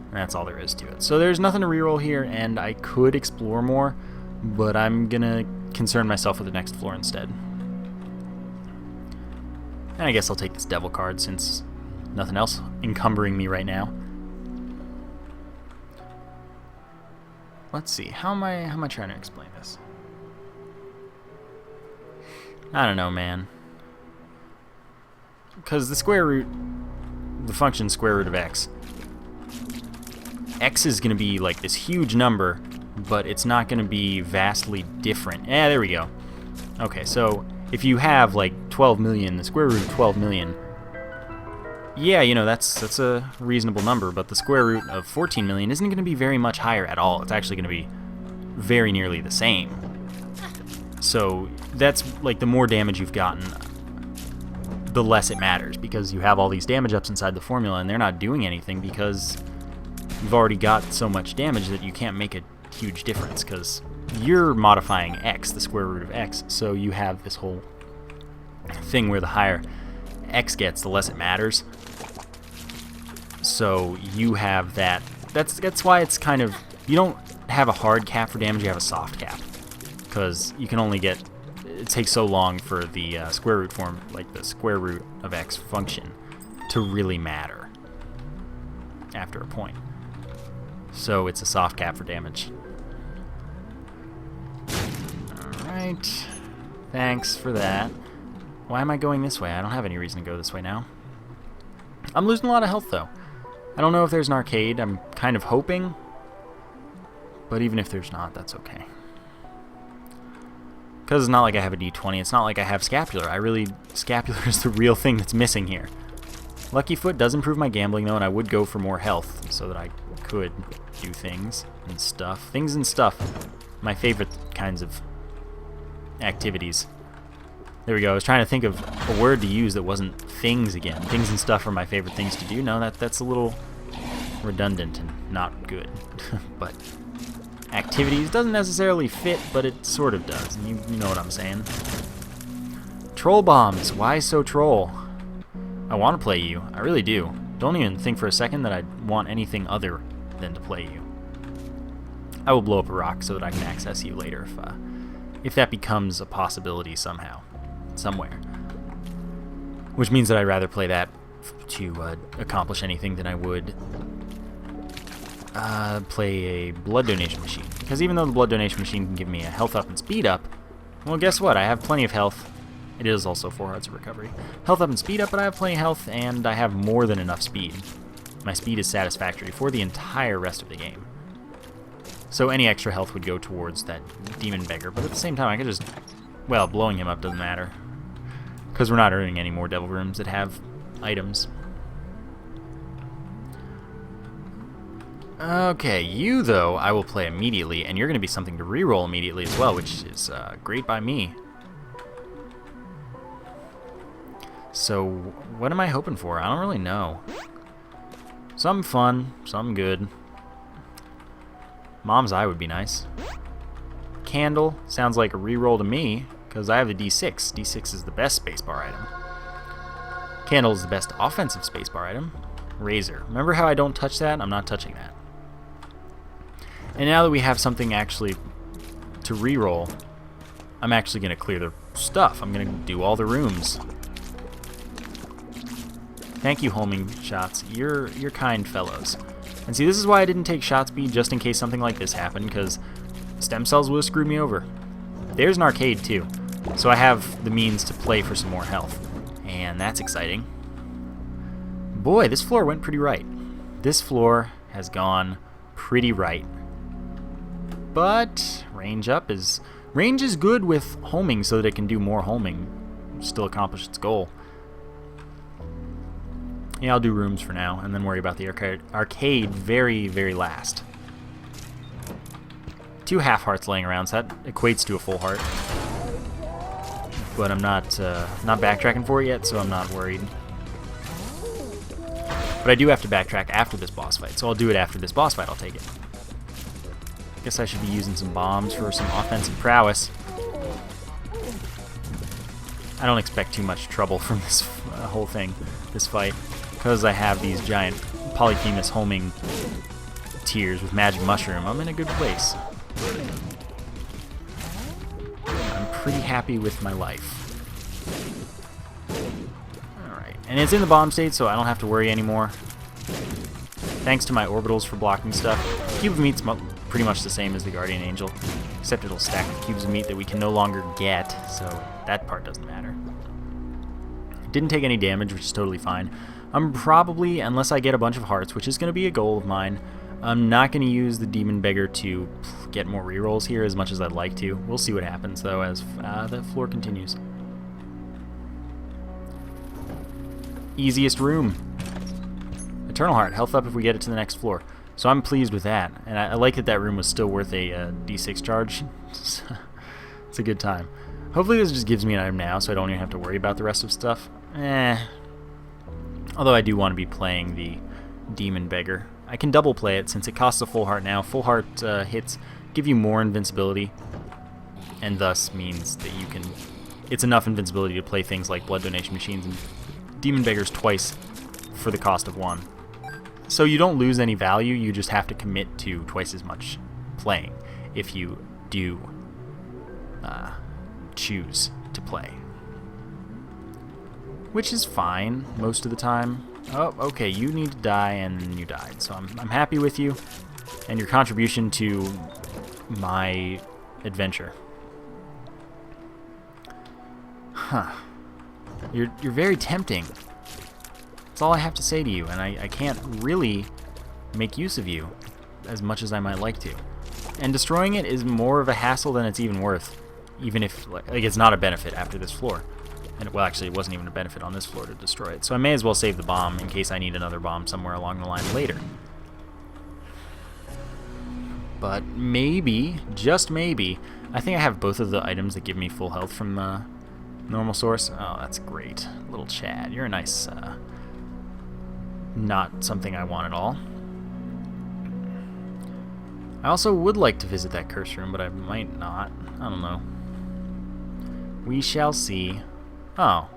And that's all there is to it. So there's nothing to reroll here, and I could explore more, but I'm gonna concern myself with the next floor instead. And I guess I'll take this devil card, since nothing else encumbering me right now. Let's see, how am I trying to explain this? I don't know, man. Because the square root, the function square root of x. X is going to be like this huge number, but it's not going to be vastly different. Yeah, there we go. Okay, so if you have like 12 million, the square root of 12 million, yeah, you know, that's a reasonable number, but the square root of 14 million isn't going to be very much higher at all. It's actually going to be very nearly the same. So that's like the more damage you've gotten, the less it matters, because you have all these damage ups inside the formula, and they're not doing anything because you've already got so much damage that you can't make a huge difference, because you're modifying x, the square root of x, so you have this whole thing where the higher x gets, the less it matters. So you have that. That's why it's kind of, you don't have a hard cap for damage, you have a soft cap, because you can only get, it takes so long for the square root form, like the square root of x function, to really matter after a point. So it's a soft cap for damage. Alright, thanks for that. Why am I going this way? I don't have any reason to go this way now. I'm losing a lot of health though. I don't know if there's an arcade. I'm kind of hoping, but even if there's not, that's okay. Because it's not like I have a D20, it's not like I have Scapular. Scapular is the real thing that's missing here. Lucky Foot does improve my gambling though, and I would go for more health so that I could do things and stuff. Things and stuff. My favorite kinds of activities. There we go. I was trying to think of a word to use that wasn't things again. Things and stuff are my favorite things to do. No, that's a little redundant and not good. But activities doesn't necessarily fit, but it sort of does. You know what I'm saying. Troll bombs. Why so troll? I want to play you. I really do. Don't even think for a second that I want anything other than to play you. I will blow up a rock so that I can access you later if that becomes a possibility somehow. Somewhere. Which means that I'd rather play that to accomplish anything than I would play a blood donation machine. Because even though the blood donation machine can give me a health up and speed up, well, guess what? I have plenty of health. It is also 4 hearts of recovery. Health up and speed up, but I have plenty of health, and I have more than enough speed. My speed is satisfactory for the entire rest of the game. So any extra health would go towards that demon beggar, but at the same time I could just, well, blowing him up doesn't matter. Because we're not earning any more devil rooms that have items. Okay, you though, I will play immediately, and you're going to be something to reroll immediately as well, which is great by me. So, what am I hoping for? I don't really know. Something fun, something good. Mom's Eye would be nice. Candle sounds like a reroll to me, because I have a D6. D6 is the best spacebar item. Candle is the best offensive spacebar item. Razor. Remember how I don't touch that? I'm not touching that. And now that we have something actually to reroll, I'm actually going to clear the stuff. I'm going to do all the rooms. Thank you, homing shots. You're kind fellows. And see, this is why I didn't take shot speed, just in case something like this happened, because stem cells would have screwed me over. There's an arcade, too. So I have the means to play for some more health. And that's exciting. Boy, this floor went pretty right. This floor has gone pretty right. But range is good with homing so that it can do more homing. Still accomplish its goal. Yeah, I'll do rooms for now, and then worry about the arcade very, very last. 2 half hearts laying around, so that equates to a full heart. But I'm not backtracking for it yet, so I'm not worried. But I do have to backtrack after this boss fight, so I'll do it after this boss fight. I'll take it. Guess I should be using some bombs for some offensive prowess. I don't expect too much trouble from this whole thing, this fight. Because I have these giant Polyphemus homing tiers with Magic Mushroom, I'm in a good place. I'm pretty happy with my life. Alright, and it's in the bomb state, so I don't have to worry anymore. Thanks to my orbitals for blocking stuff. Cube of Meat's pretty much the same as the Guardian Angel, except it'll stack with cubes of meat that we can no longer get, so that part doesn't matter. Didn't take any damage, which is totally fine. I'm probably, unless I get a bunch of hearts, which is going to be a goal of mine, I'm not going to use the Demon Beggar to get more rerolls here as much as I'd like to. We'll see what happens, though, as the floor continues. Easiest room. Eternal Heart, health up if we get it to the next floor. So I'm pleased with that, and I like that that room was still worth a D6 charge. It's a good time. Hopefully this just gives me an item now, so I don't even have to worry about the rest of stuff. Although I do want to be playing the Demon Beggar. I can double play it since it costs a full heart now. Full heart hits give you more invincibility, and thus means that you can... It's enough invincibility to play things like Blood Donation Machines and Demon Beggars twice for the cost of one. So you don't lose any value, you just have to commit to twice as much playing if you do choose to play. Which is fine most of the time. Oh, okay, you need to die, and you died. So I'm happy with you and your contribution to my adventure. Huh. You're very tempting. That's all I have to say to you, and I can't really make use of you as much as I might like to. And destroying it is more of a hassle than it's even worth, even if like it's not a benefit after this floor. And well, actually, it wasn't even a benefit on this floor to destroy it. So I may as well save the bomb in case I need another bomb somewhere along the line later. But maybe, just maybe, I think I have both of the items that give me full health from the normal source. Oh, that's great. Little Chad, you're a nice, not something I want at all. I also would like to visit that curse room, but I might not. I don't know. We shall see. Oh.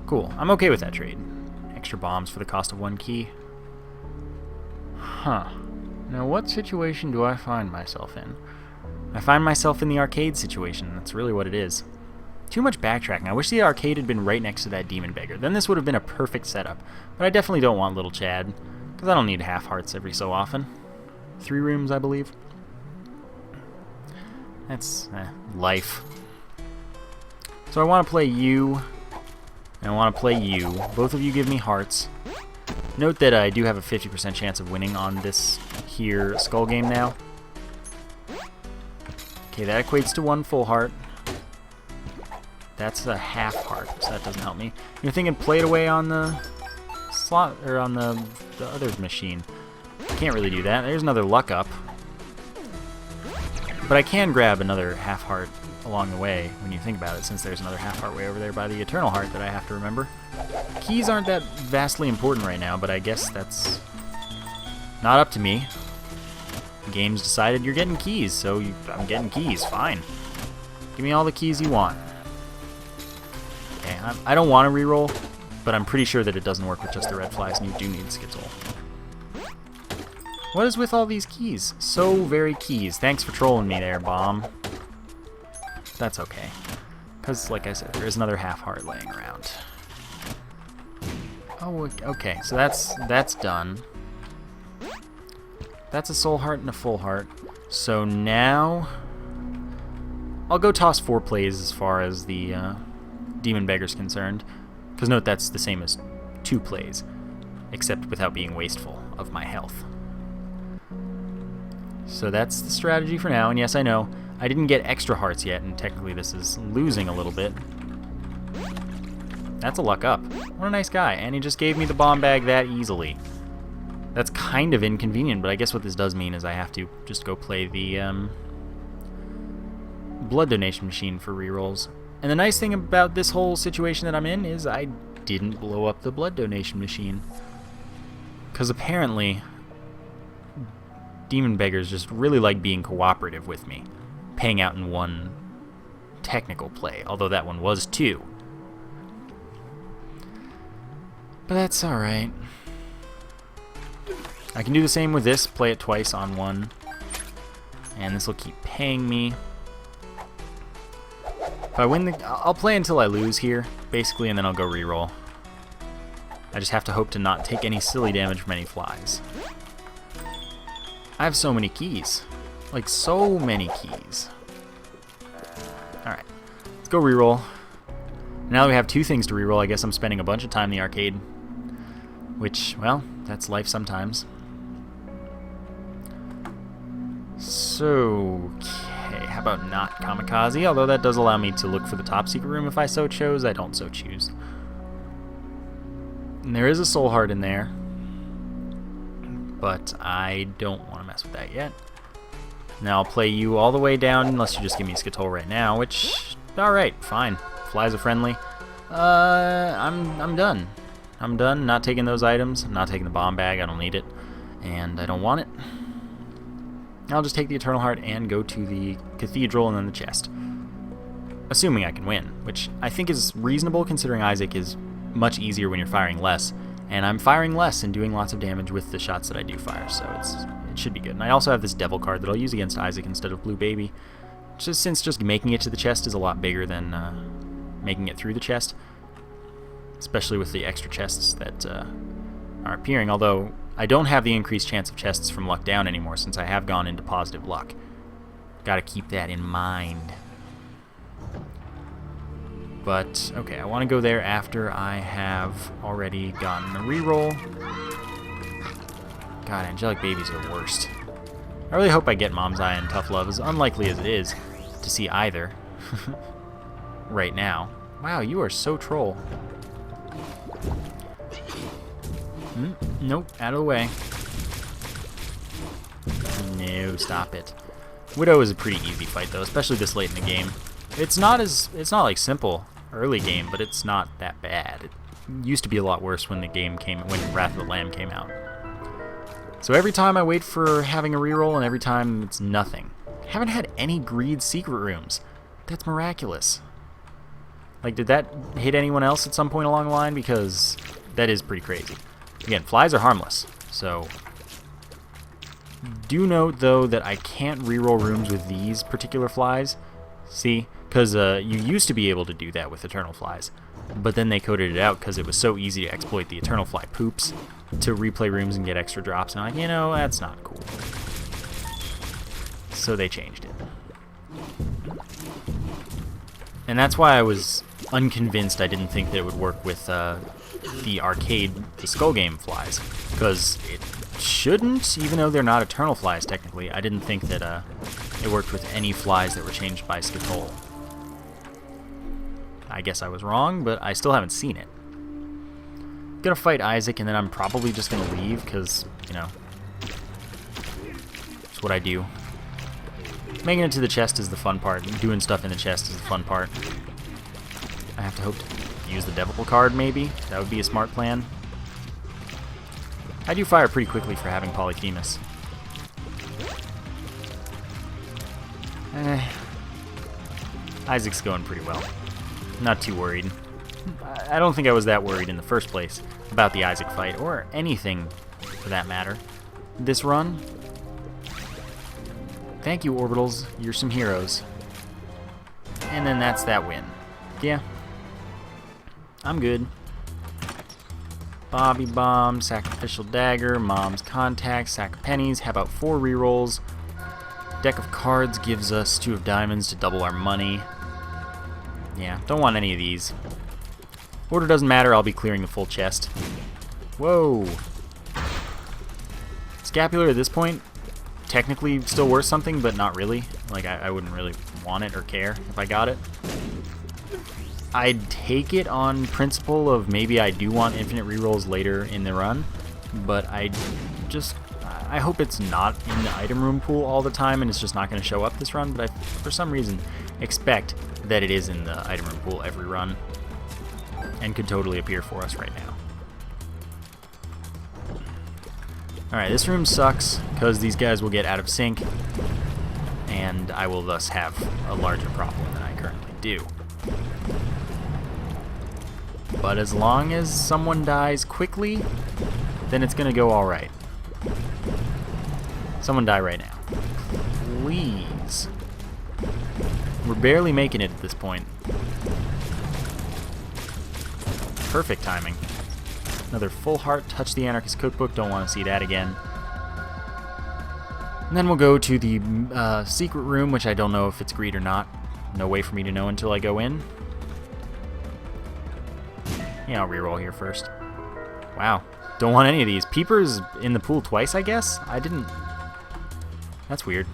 Cool. I'm okay with that trade. Extra bombs for the cost of one key. Huh. Now what situation do I find myself in? I find myself in the arcade situation. That's really what it is. Too much backtracking. I wish the arcade had been right next to that Demon Beggar. Then this would have been a perfect setup. But I definitely don't want Little Chad, because I don't need half hearts every so often. 3 rooms, I believe. That's life. So I want to play you, and I want to play you. Both of you give me hearts. Note that I do have a 50% chance of winning on this here skull game now. Okay, that equates to 1 full heart. That's a half heart, so that doesn't help me. You're thinking play it away on the slot, or on the other machine. Can't really do that. There's another luck up. But I can grab another half heart along the way when you think about it, since there's another half heart way over there by the Eternal Heart that I have to remember. Keys aren't that vastly important right now, but I guess that's not up to me. The game's decided you're getting keys, so I'm getting keys. Fine. Give me all the keys you want. Okay, I don't want to reroll, but I'm pretty sure that it doesn't work with just the red flies, and you do need Skittle. What is with all these keys? So very keys. Thanks for trolling me there, Bomb. That's okay. Because, like I said, there is another half heart laying around. Oh, okay. So that's done. That's a soul heart and a full heart. So now I'll go toss 4 plays as far as the Demon Beggar's concerned. Because note, that's the same as 2 plays, except without being wasteful of my health. So that's the strategy for now, and yes, I know, I didn't get extra hearts yet, and technically this is losing a little bit. That's a luck up. What a nice guy, and he just gave me the bomb bag that easily. That's kind of inconvenient, but I guess what this does mean is I have to just go play the Blood Donation Machine for rerolls. And the nice thing about this whole situation that I'm in is I didn't blow up the Blood Donation Machine. Because apparently Demon Beggars just really like being cooperative with me, paying out in 1 technical play, although that one was 2. But that's alright. I can do the same with this, play it twice on 1, and this will keep paying me. If I win I'll play until I lose here, basically, and then I'll go reroll. I just have to hope to not take any silly damage from any flies. I have so many keys. Like, so many keys. Alright. Let's go reroll. Now that we have 2 things to reroll, I guess I'm spending a bunch of time in the arcade. Which, well, that's life sometimes. So, okay, how about not Kamikaze? Although that does allow me to look for the top secret room if I so chose. I don't so choose. And there is a soul heart in there. But I don't want to mess with that yet. Now I'll play you all the way down, unless you just give me Skittle right now, which, alright, fine. Flies are friendly. I'm done. I'm done, not taking those items. I'm not taking the bomb bag, I don't need it. And I don't want it. I'll just take the Eternal Heart and go to the Cathedral and then the chest. Assuming I can win, which I think is reasonable considering Isaac is much easier when you're firing less, and I'm firing less and doing lots of damage with the shots that I do fire, so it should be good. And I also have this Devil card that I'll use against Isaac instead of Blue Baby, since just making it to the chest is a lot bigger than making it through the chest, especially with the extra chests that are appearing, although I don't have the increased chance of chests from luck down anymore since I have gone into positive luck. Gotta keep that in mind. But, okay, I want to go there after I have already gotten a reroll. God, Angelic Babies are the worst. I really hope I get Mom's Eye and Tough Love, as unlikely as it is to see either right now. Wow, you are so troll. Nope, out of the way. No, stop it. Widow is a pretty easy fight, though, especially this late in the game. It's not like simple early game, but it's not that bad. It used to be a lot worse when when Wrath of the Lamb came out. So every time I wait for having a reroll, and every time it's nothing. I haven't had any greed secret rooms. That's miraculous. Like, did that hit anyone else at some point along the line? Because that is pretty crazy. Again, flies are harmless, so do note, though, that I can't reroll rooms with these particular flies. See? Because you used to be able to do that with Eternal Flies, but then they coded it out because it was so easy to exploit the Eternal Fly poops to replay rooms and get extra drops, and I'm like, you know, that's not cool. So they changed it. And that's why I was unconvinced. I didn't think that it would work with the arcade, the Skull Game flies, because it shouldn't, even though they're not Eternal Flies technically. I didn't think that it worked with any flies that were changed by Skatol. I guess I was wrong, but I still haven't seen it. Gonna fight Isaac, and then I'm probably just gonna leave, because, you know, it's what I do. Making it to the chest is the fun part. Doing stuff in the chest is the fun part. I have to hope to use the Devil card, maybe. That would be a smart plan. I do fire pretty quickly for having Polyphemus. Isaac's going pretty well. Not too worried. I don't think I was that worried in the first place about the Isaac fight, or anything for that matter. This run, thank you, Orbitals. You're some heroes. And then that's that win. Yeah. I'm good. Bobby Bomb, Sacrificial Dagger, Mom's Contact, Sack of Pennies. How about 4 rerolls? Deck of Cards gives us 2 of Diamonds to double our money. Yeah, don't want any of these. Order doesn't matter, I'll be clearing the full chest. Whoa! Scapular at this point, technically still worth something, but not really. Like, I wouldn't really want it or care if I got it. I'd take it on principle of maybe I do want infinite rerolls later in the run, but I hope it's not in the item room pool all the time and it's just not going to show up this run, but I, for some reason, expect that it is in the item room pool every run and could totally appear for us right now. Alright, this room sucks because these guys will get out of sync and I will thus have a larger problem than I currently do. But as long as someone dies quickly, then it's going to go alright. Someone die right now. Please. We're barely making it at this point. Perfect timing. Another full heart, Touch the Anarchist Cookbook, don't want to see that again. And then we'll go to the secret room, which I don't know if it's greed or not. No way for me to know until I go in. Yeah, I'll reroll here first. Wow. Don't want any of these. Peeper's in the pool twice, I guess? I didn't... That's weird.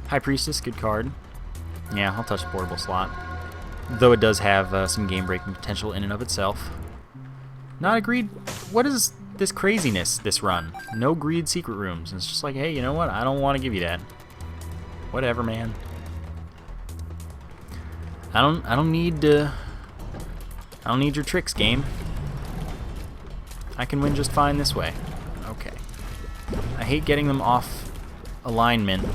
High Priestess, good card. Yeah, I'll touch the portable slot. Though it does have some game-breaking potential in and of itself. Not a greed... What is this craziness, this run? No greed secret rooms. It's just like, hey, you know what? I don't want to give you that. Whatever, man. I don't need your tricks, game. I can win just fine this way. Okay. I hate getting them off alignment.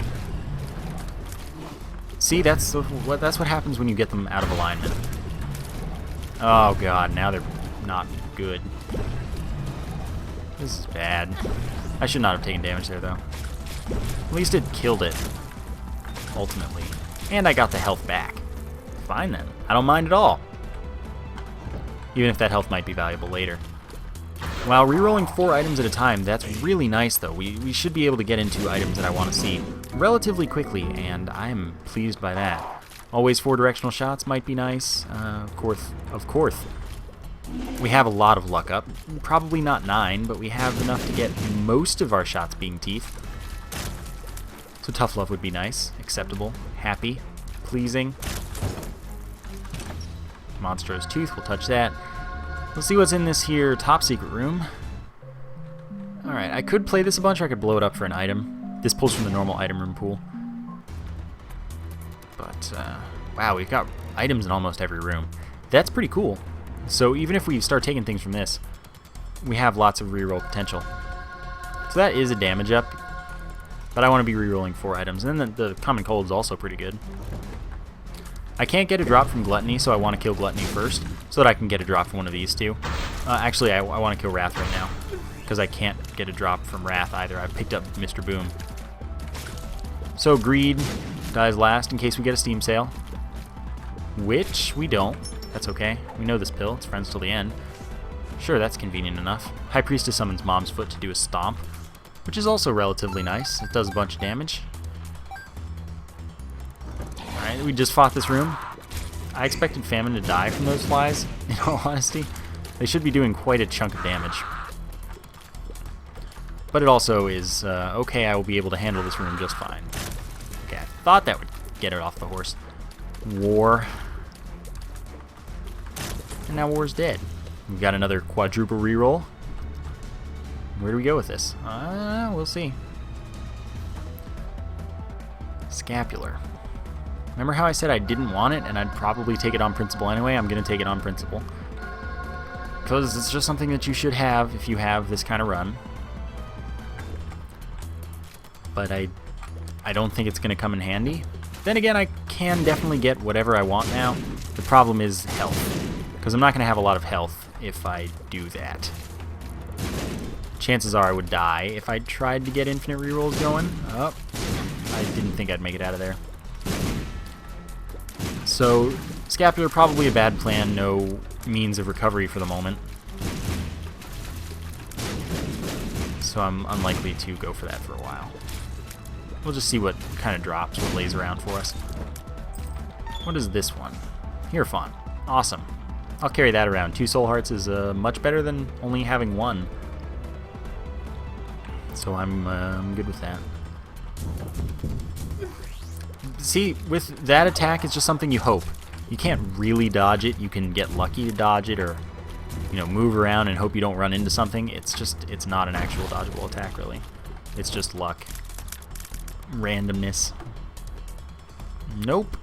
See, that's what happens when you get them out of alignment. Oh god, now they're not good. This is bad. I should not have taken damage there, though. At least it killed it, ultimately. And I got the health back. Fine, then. I don't mind at all. Even if that health might be valuable later. While rerolling 4 items at a time, that's really nice, though. We should be able to get into items that I want to see relatively quickly, and I'm pleased by that. Always 4 directional shots might be nice. Of course. We have a lot of luck up. Probably not 9, but we have enough to get most of our shots being teeth. So tough love would be nice, acceptable, happy, pleasing. Monstrous tooth, we'll touch that. We'll see what's in this here top secret room. Alright, I could play this a bunch or I could blow it up for an item. This pulls from the normal item room pool. But, wow, we've got items in almost every room. That's pretty cool. So even if we start taking things from this, we have lots of reroll potential. So that is a damage up, but I want to be rerolling 4 items. And then the common cold is also pretty good. I can't get a drop from Gluttony, so I want to kill Gluttony first, so that I can get a drop from one of these two. Actually, I want to kill Wrath right now, because I can't get a drop from Wrath either. I've picked up Mr. Boom. So Greed dies last in case we get a Steam sale, which we don't. That's okay. We know this pill. It's friends till the end. Sure, that's convenient enough. High Priestess summons Mom's Foot to do a stomp, which is also relatively nice. It does a bunch of damage. Alright, we just fought this room. I expected Famine to die from those flies, in all honesty. They should be doing quite a chunk of damage. But it also is, okay, I will be able to handle this room just fine. Okay, I thought that would get it off the horse. War. And now War's dead. We've got another quadruple reroll. Where do we go with this? We'll see. Scapular. Remember how I said I didn't want it, and I'd probably take it on principle anyway? I'm going to take it on principle. Because it's just something that you should have if you have this kind of run. But I don't think it's going to come in handy. Then again, I can definitely get whatever I want now. The problem is health. Because I'm not going to have a lot of health if I do that. Chances are I would die if I tried to get infinite rerolls going. Oh, I didn't think I'd make it out of there. So, Scapular, probably a bad plan, no means of recovery for the moment. So I'm unlikely to go for that for a while. We'll just see what kind of drops, what lays around for us. What is this one? Hierophant. Awesome. I'll carry that around. 2 soul hearts is much better than only having 1. So I'm good with that. See, with that attack, it's just something you hope. You can't really dodge it. You can get lucky to dodge it, or move around and hope you don't run into something. It's not an actual dodgeable attack, really. It's just luck. Randomness. Nope.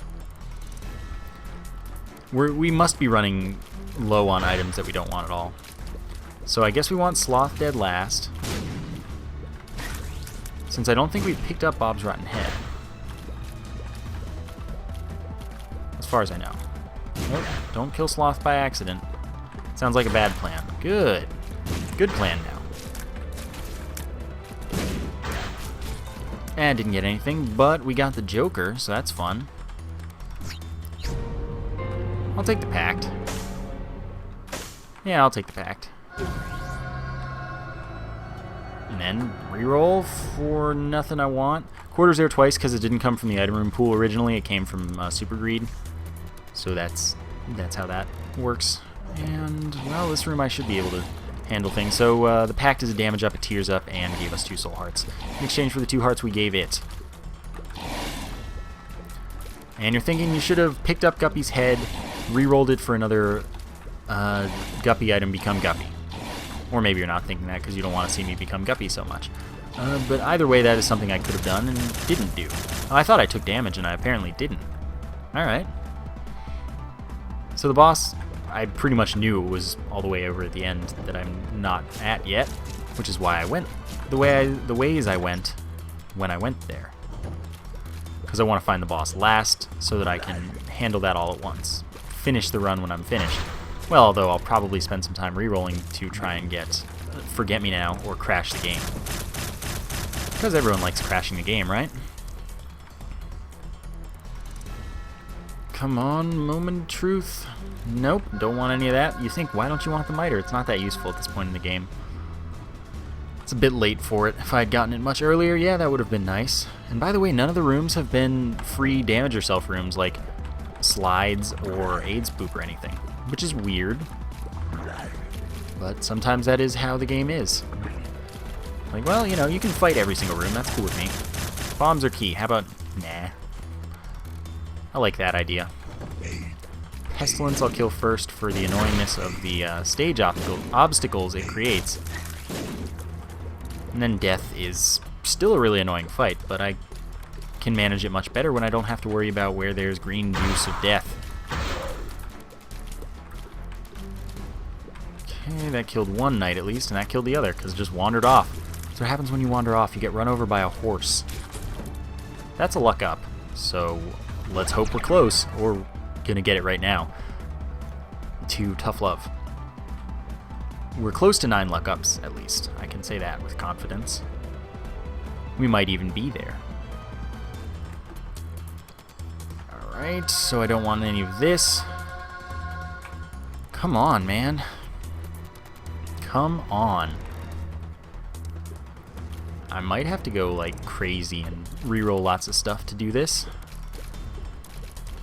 We must be running low on items that we don't want at all. So I guess we want Sloth dead last. Since I don't think we've picked up Bob's Rotten Head. As far as I know. Nope, don't kill Sloth by accident. Sounds like a bad plan. Good. Good plan now. And didn't get anything, but we got the Joker, so that's fun. I'll take the Pact. Yeah, I'll take the Pact. And then reroll for nothing I want. Quarters there twice because it didn't come from the item room pool originally. It came from Super Greed. So that's how that works. And, well, this room I should be able to handle things. So the Pact is a damage up, a tears up, and gave us 2 soul hearts. In exchange for the 2 hearts we gave it. And you're thinking you should have picked up Guppy's head, re-rolled it for another Guppy item, become Guppy. Or maybe you're not thinking that because you don't want to see me become Guppy so much. But either way, that is something I could have done and didn't do. I thought I took damage and I apparently didn't. Alright. So the boss, I pretty much knew it was all the way over at the end that I'm not at yet, which is why I went the ways I went. when I went there. Because I want to find the boss last so that I can handle that all at once. Finish the run when I'm finished. Well, although I'll probably spend some time re-rolling to try and get Forget Me Now or crash the game. Because everyone likes crashing the game, right? Come on, moment of truth. Nope, don't want any of that. You think, why don't you want the miter? It's not that useful at this point in the game. It's a bit late for it. If I had gotten it much earlier, yeah, that would have been nice. And by the way, none of the rooms have been free damage yourself rooms like slides or AIDS poop or anything, which is weird. But sometimes that is how the game is. Like, well, you know, you can fight every single room. That's cool with me. Bombs are key. How about... Nah. I like that idea. Pestilence I'll kill first for the annoyingness of the stage obstacles it creates. And then Death is still a really annoying fight, but I can manage it much better when I don't have to worry about where there's green juice of death. Okay, that killed one knight at least, and that killed the other, because it just wandered off. That's what happens when you wander off. You get run over by a horse. That's a luck up, so let's hope we're close, or gonna get it right now. To Tough Love. We're close to 9 luck ups, at least. I can say that with confidence. We might even be there. Alright, so I don't want any of this. Come on, man. Come on. I might have to go like crazy and reroll lots of stuff to do this.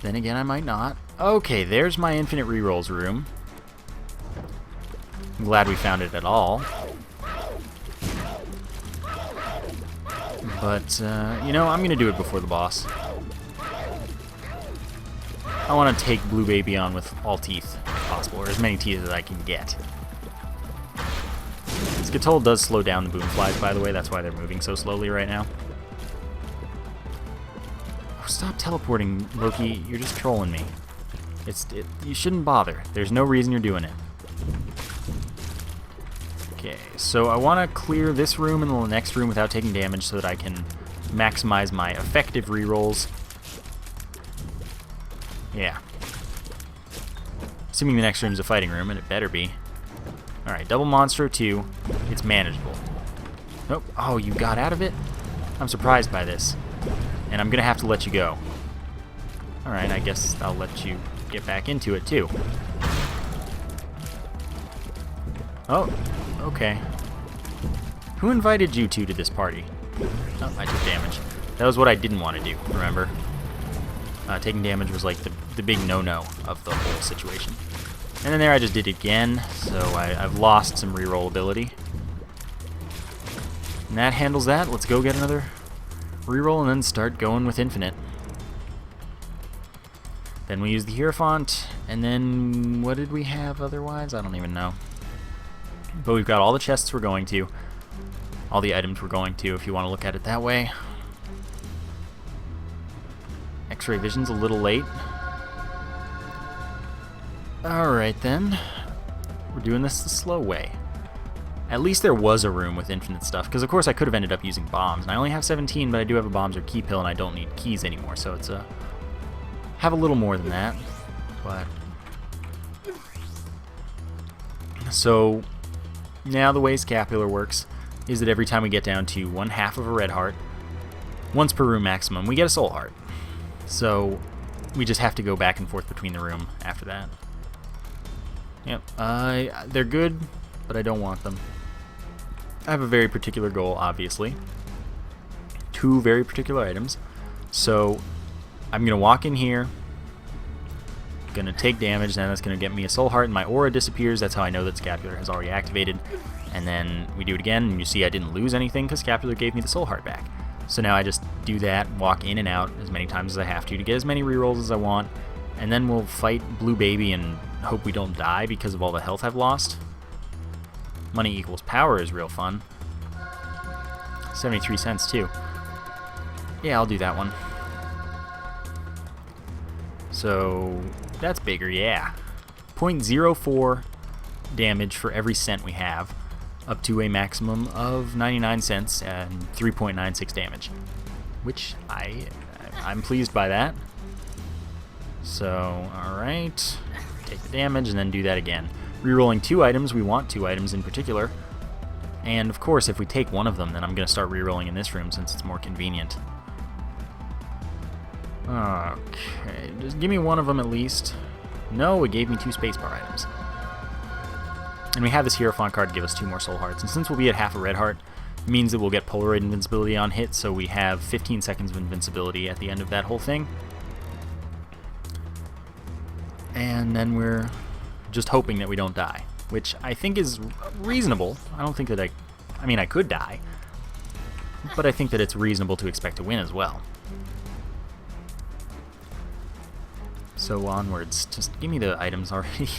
Then again, I might not. Okay, there's my infinite rerolls room. I'm glad we found it at all. But, you know, I'm going to do it before the boss. I want to take Blue Baby on with all teeth, if possible, or as many teeth as I can get. Cathedral does slow down the boomflies, by the way. That's why they're moving so slowly right now. Oh, stop teleporting, Loki. You're just trolling me. You shouldn't bother. There's no reason you're doing it. Okay, so I want to clear this room and the next room without taking damage so that I can maximize my effective rerolls. Yeah. Assuming the next room's a fighting room, and it better be. Alright, double Monstro 2. It's manageable. Nope. Oh, you got out of it? I'm surprised by this. And I'm going to have to let you go. Alright, I guess I'll let you get back into it, too. Oh, okay. Who invited you two to this party? Oh, I took damage. That was what I didn't want to do, remember? Taking damage was like the big no-no of the whole situation. And then there I just did it again, so I've lost some reroll ability. And that handles that. Let's go get another reroll and then start going with infinite. Then we use the Hierophant, and then what did we have otherwise? I don't even know. But we've got all the chests we're going to, all the items we're going to, if you want to look at it that way. X-ray vision's a little late. Alright then, we're doing this the slow way. At least there was a room with infinite stuff, because of course I could have ended up using bombs, and I only have 17, but I do have a bombs or key pill, and I don't need keys anymore, so it's have a little more than that, but... So, now the way Scapular works is that every time we get down to 1/2 of a red heart, once per room maximum, we get a soul heart. So, we just have to go back and forth between the room after that. Yep, they're good, but I don't want them. I have a very particular goal, obviously. 2 very particular items. So, I'm going to walk in here, going to take damage, then that's going to get me a soul heart, and my aura disappears. That's how I know that Scapular has already activated. And then we do it again, and you see I didn't lose anything because Scapular gave me the soul heart back. So now I just do that, walk in and out as many times as I have to get as many rerolls as I want, and then we'll fight Blue Baby and hope we don't die because of all the health I've lost. Money equals power is real fun. 73 cents too. Yeah, I'll do that one. So that's bigger, yeah. 0.04 damage for every cent we have. up to a maximum of 99 cents and 3.96 damage, which I'm pleased by that. So, alright, take the damage and then do that again. Rerolling 2 items, we want 2 items in particular. And of course, if we take one of them, then I'm going to start rerolling in this room since it's more convenient. Okay, just give me one of them at least. No, it gave me 2 spacebar items. And we have this Hierophant card to give us 2 more soul hearts. And since we'll be at half a red heart, it means that we'll get Polaroid invincibility on hit, so we have 15 seconds of invincibility at the end of that whole thing. And then we're just hoping that we don't die, which I think is reasonable. I don't think that I mean, I could die, but I think that it's reasonable to expect to win as well. So onwards, just give me the items already.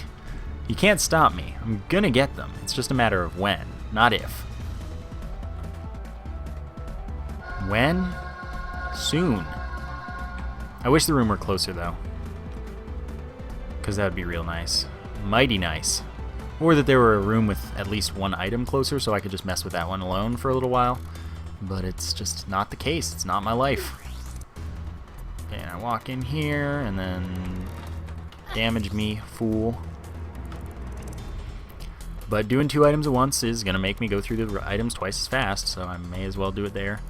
You can't stop me. I'm gonna get them. It's just a matter of when, not if. When? Soon. I wish the room were closer though, because that would be real nice. Mighty nice. Or that there were a room with at least 1 item closer so I could just mess with that one alone for a little while. But it's just not the case. It's not my life. Okay, and I walk in here and then damage me, fool. But doing 2 items at once is going to make me go through the items twice as fast, so I may as well do it there.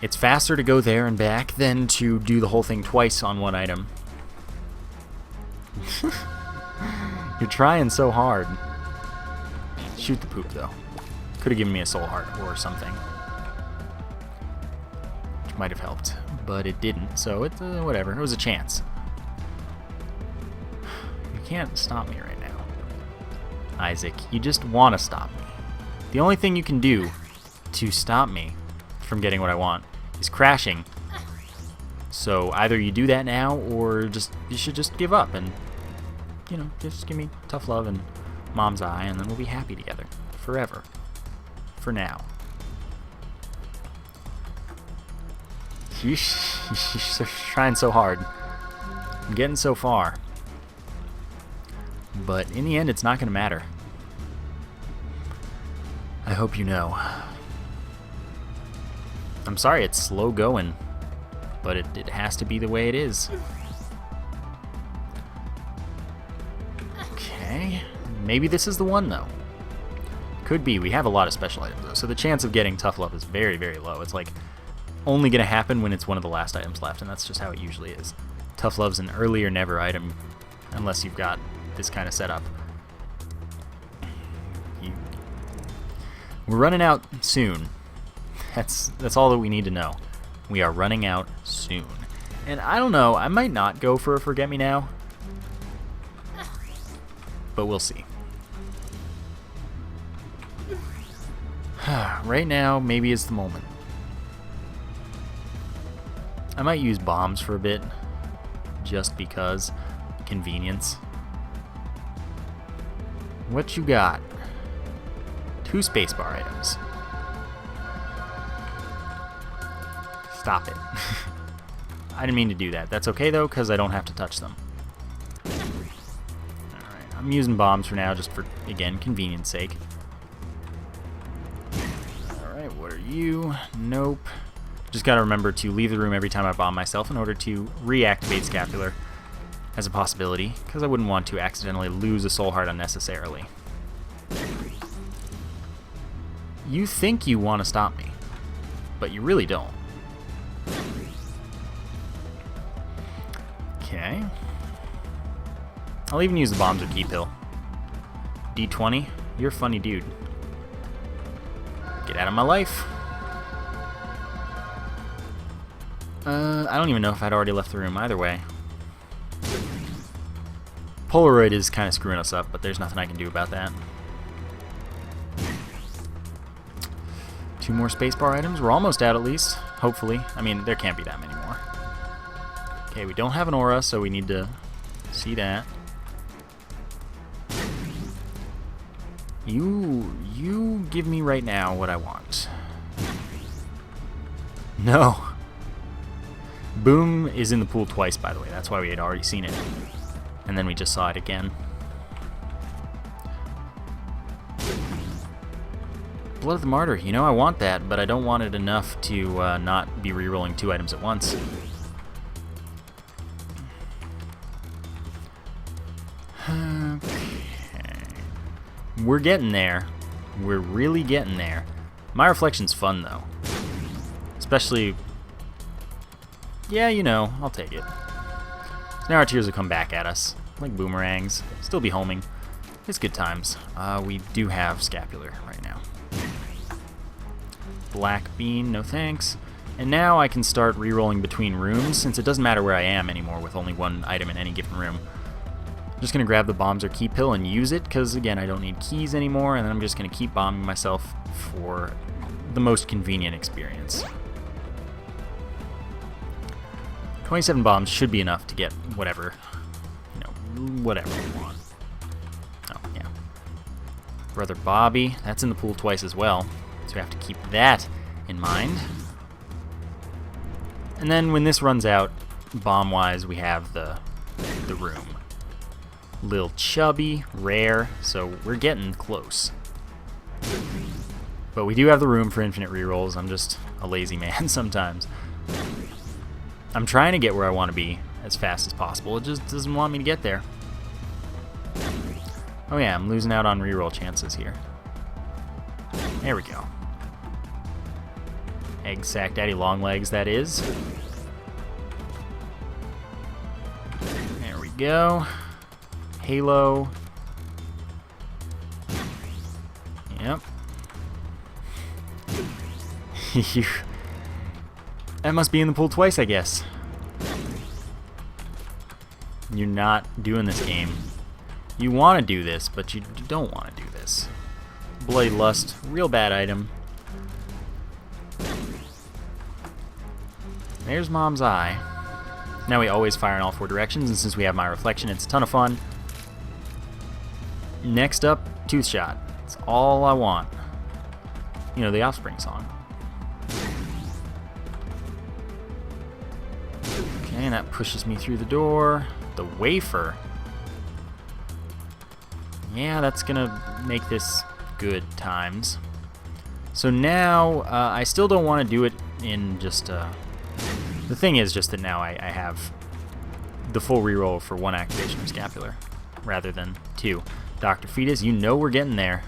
It's faster to go there and back than to do the whole thing twice on 1 item. You're trying so hard. Shoot the poop, though. Could have given me a soul heart or something, which might have helped, but it didn't, so it's whatever. It was a chance. You can't stop me right now. Isaac, you just want to stop me. The only thing you can do to stop me from getting what I want is crashing. So either you do that now, or you should just give up and, you know, just give me tough love and mom's eye, and then we'll be happy together forever. For now. You're trying so hard. I'm getting so far. But in the end, it's not going to matter. I hope you know. I'm sorry it's slow going, but it has to be the way it is. Okay, maybe this is the one though. Could be. We have a lot of special items though, so the chance of getting tough love is very, very low. It's like only going to happen when it's one of the last items left, and that's just how it usually is. Tough love's an early or never item, unless you've got this kind of setup. We're running out soon. That's all that we need to know. We are running out soon. And I don't know, I might not go for a Forget Me Now, but we'll see. Right now, maybe is the moment. I might use bombs for a bit, just because. Convenience. What you got? 2 spacebar items. Stop it. I didn't mean to do that. That's okay though, because I don't have to touch them. Alright, I'm using bombs for now, just for, again, convenience sake. Alright, what are you? Nope. Just gotta remember to leave the room every time I bomb myself in order to reactivate Scapular as a possibility, because I wouldn't want to accidentally lose a soul heart unnecessarily. You think you want to stop me, but you really don't. Okay. I'll even use the bombs with Key Pill. D20, you're a funny dude. Get out of my life. I don't even know if I'd already left the room either way. Polaroid is kind of screwing us up, but there's nothing I can do about that. 2 more spacebar items. We're almost out at least, hopefully. I mean, there can't be that many more. Okay, we don't have an aura, so we need to see that. You give me right now what I want. No. Boom is in the pool twice, by the way. That's why we had already seen it. And then we just saw it again. Blood of the Martyr. You know, I want that, but I don't want it enough to not be rerolling 2 items at once. Okay. We're getting there. We're really getting there. My Reflection's fun, though. Especially... Yeah, you know, I'll take it. So now our tears will come back at us, like boomerangs. Still be homing. It's good times. We do have Scapular right now. Black Bean, no thanks. And now I can start re-rolling between rooms, since it doesn't matter where I am anymore with only 1 item in any given room. I'm just going to grab the Bombs or Key Pill and use it, because again, I don't need keys anymore, and then I'm just going to keep bombing myself for the most convenient experience. 27 bombs should be enough to get whatever, you know, whatever we want. Oh, yeah. Brother Bobby, that's in the pool twice as well, so we have to keep that in mind. And then when this runs out, bomb-wise, we have the room. Lil Chubby, rare, so we're getting close. But we do have the room for infinite rerolls. I'm just a lazy man sometimes. I'm trying to get where I want to be as fast as possible. It just doesn't want me to get there. Oh yeah, I'm losing out on reroll chances here. There we go. Egg Sack Daddy Longlegs, that is. There we go. Halo. Yep. That must be in the pool twice, I guess. You're not doing this game. You want to do this, but you don't want to do this. Bloody Lust, real bad item. There's Mom's Eye. Now we always fire in all 4 directions, and since we have my Reflection, it's a ton of fun. Next up, Tooth Shot. That's all I want. You know, the Offspring song. Okay, and that pushes me through the door. The Wafer. Yeah, that's gonna make this good times. So now, I still don't want to do it in just... the thing is just that now I have the full reroll for 1 activation of Scapular, rather than 2. Dr. Fetus, you know we're getting there.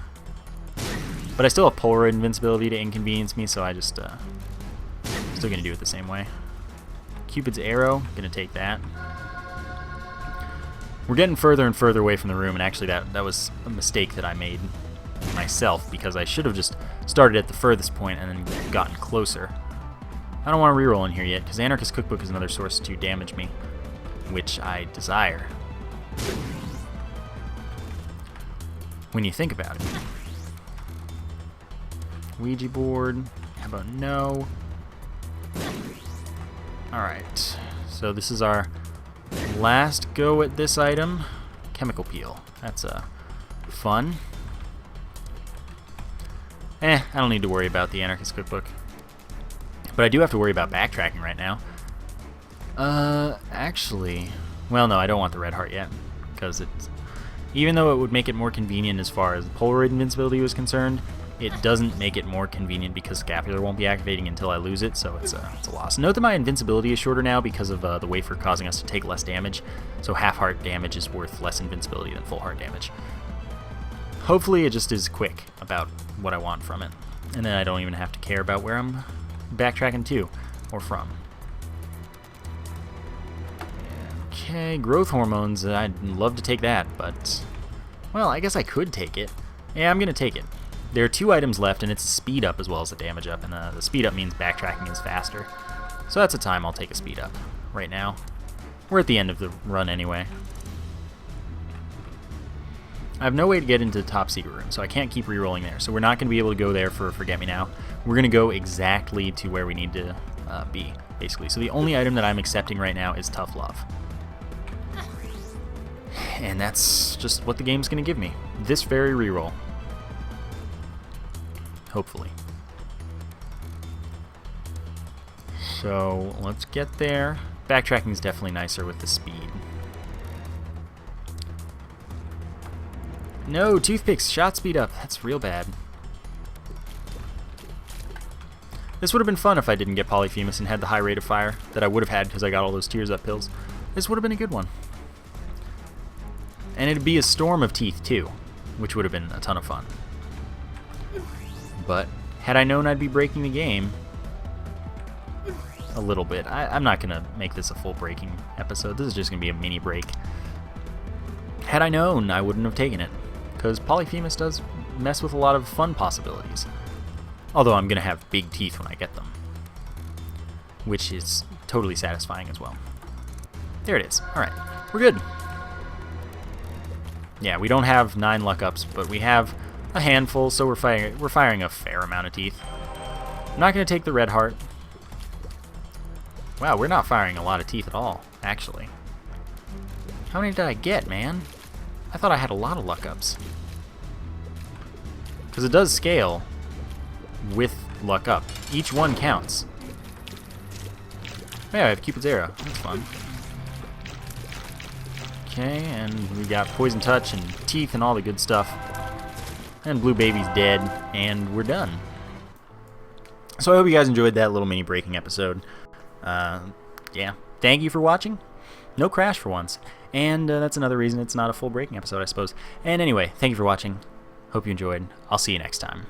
But I still have Polaroid invincibility to inconvenience me, so I just... still gonna do it the same way. Cupid's Arrow, gonna take that. We're getting further and further away from the room, and actually that was a mistake that I made myself, because I should have just started at the furthest point and then gotten closer. I don't want to reroll in here yet, because Anarchist Cookbook is another source to damage me, which I desire. When you think about it. Ouija board, how about no? Alright, so this is our last go at this item. Chemical Peel, that's fun. I don't need to worry about the Anarchist Cookbook. But I do have to worry about backtracking right now. Actually... Well, no, I don't want the red heart yet. Because it's... Even though it would make it more convenient as far as the Polaroid invincibility was concerned, it doesn't make it more convenient because Scapular won't be activating until I lose it, so it's a loss. Note that my invincibility is shorter now because of the Wafer causing us to take less damage, so half heart damage is worth less invincibility than full heart damage. Hopefully it just is quick about what I want from it, and then I don't even have to care about where I'm backtracking to, or from. Okay, growth hormones, I'd love to take that, but... Well, I guess I could take it. Yeah, I'm gonna take it. There are 2 items left, and it's a speed up as well as a damage up, and the speed up means backtracking is faster. So that's a time I'll take a speed up right now. We're at the end of the run anyway. I have no way to get into the top secret room, so I can't keep rerolling there. So we're not going to be able to go there for Forget Me Now. We're going to go exactly to where we need to be, basically. So the only item that I'm accepting right now is Tough Love. And that's just what the game's going to give me. This very reroll. Hopefully. So let's get there. Backtracking is definitely nicer with the speed. No, toothpicks, shot speed up. That's real bad. This would have been fun if I didn't get Polyphemus and had the high rate of fire that I would have had because I got all those Tears Up pills. This would have been a good one. And it'd be a storm of teeth too, which would have been a ton of fun. But had I known I'd be breaking the game a little bit, I'm not going to make this a full breaking episode. This is just going to be a mini break. Had I known, I wouldn't have taken it, because Polyphemus does mess with a lot of fun possibilities. Although I'm going to have big teeth when I get them, which is totally satisfying as well. There it is. Alright, we're good. Yeah, we don't have 9 luck ups, but we have a handful, so we're firing a fair amount of teeth. I'm not going to take the red heart. Wow, we're not firing a lot of teeth at all, actually. How many did I get, man? I thought I had a lot of luck ups. Because it does scale with luck up. Each one counts. Yeah, I have Cupid's arrow. That's fun. Okay, and we got Poison Touch and teeth and all the good stuff. And Blue Baby's dead, and we're done. So I hope you guys enjoyed that little mini breaking episode. Yeah, thank you for watching. No crash for once. And that's another reason it's not a full breaking episode, I suppose. And anyway, thank you for watching. Hope you enjoyed. I'll see you next time.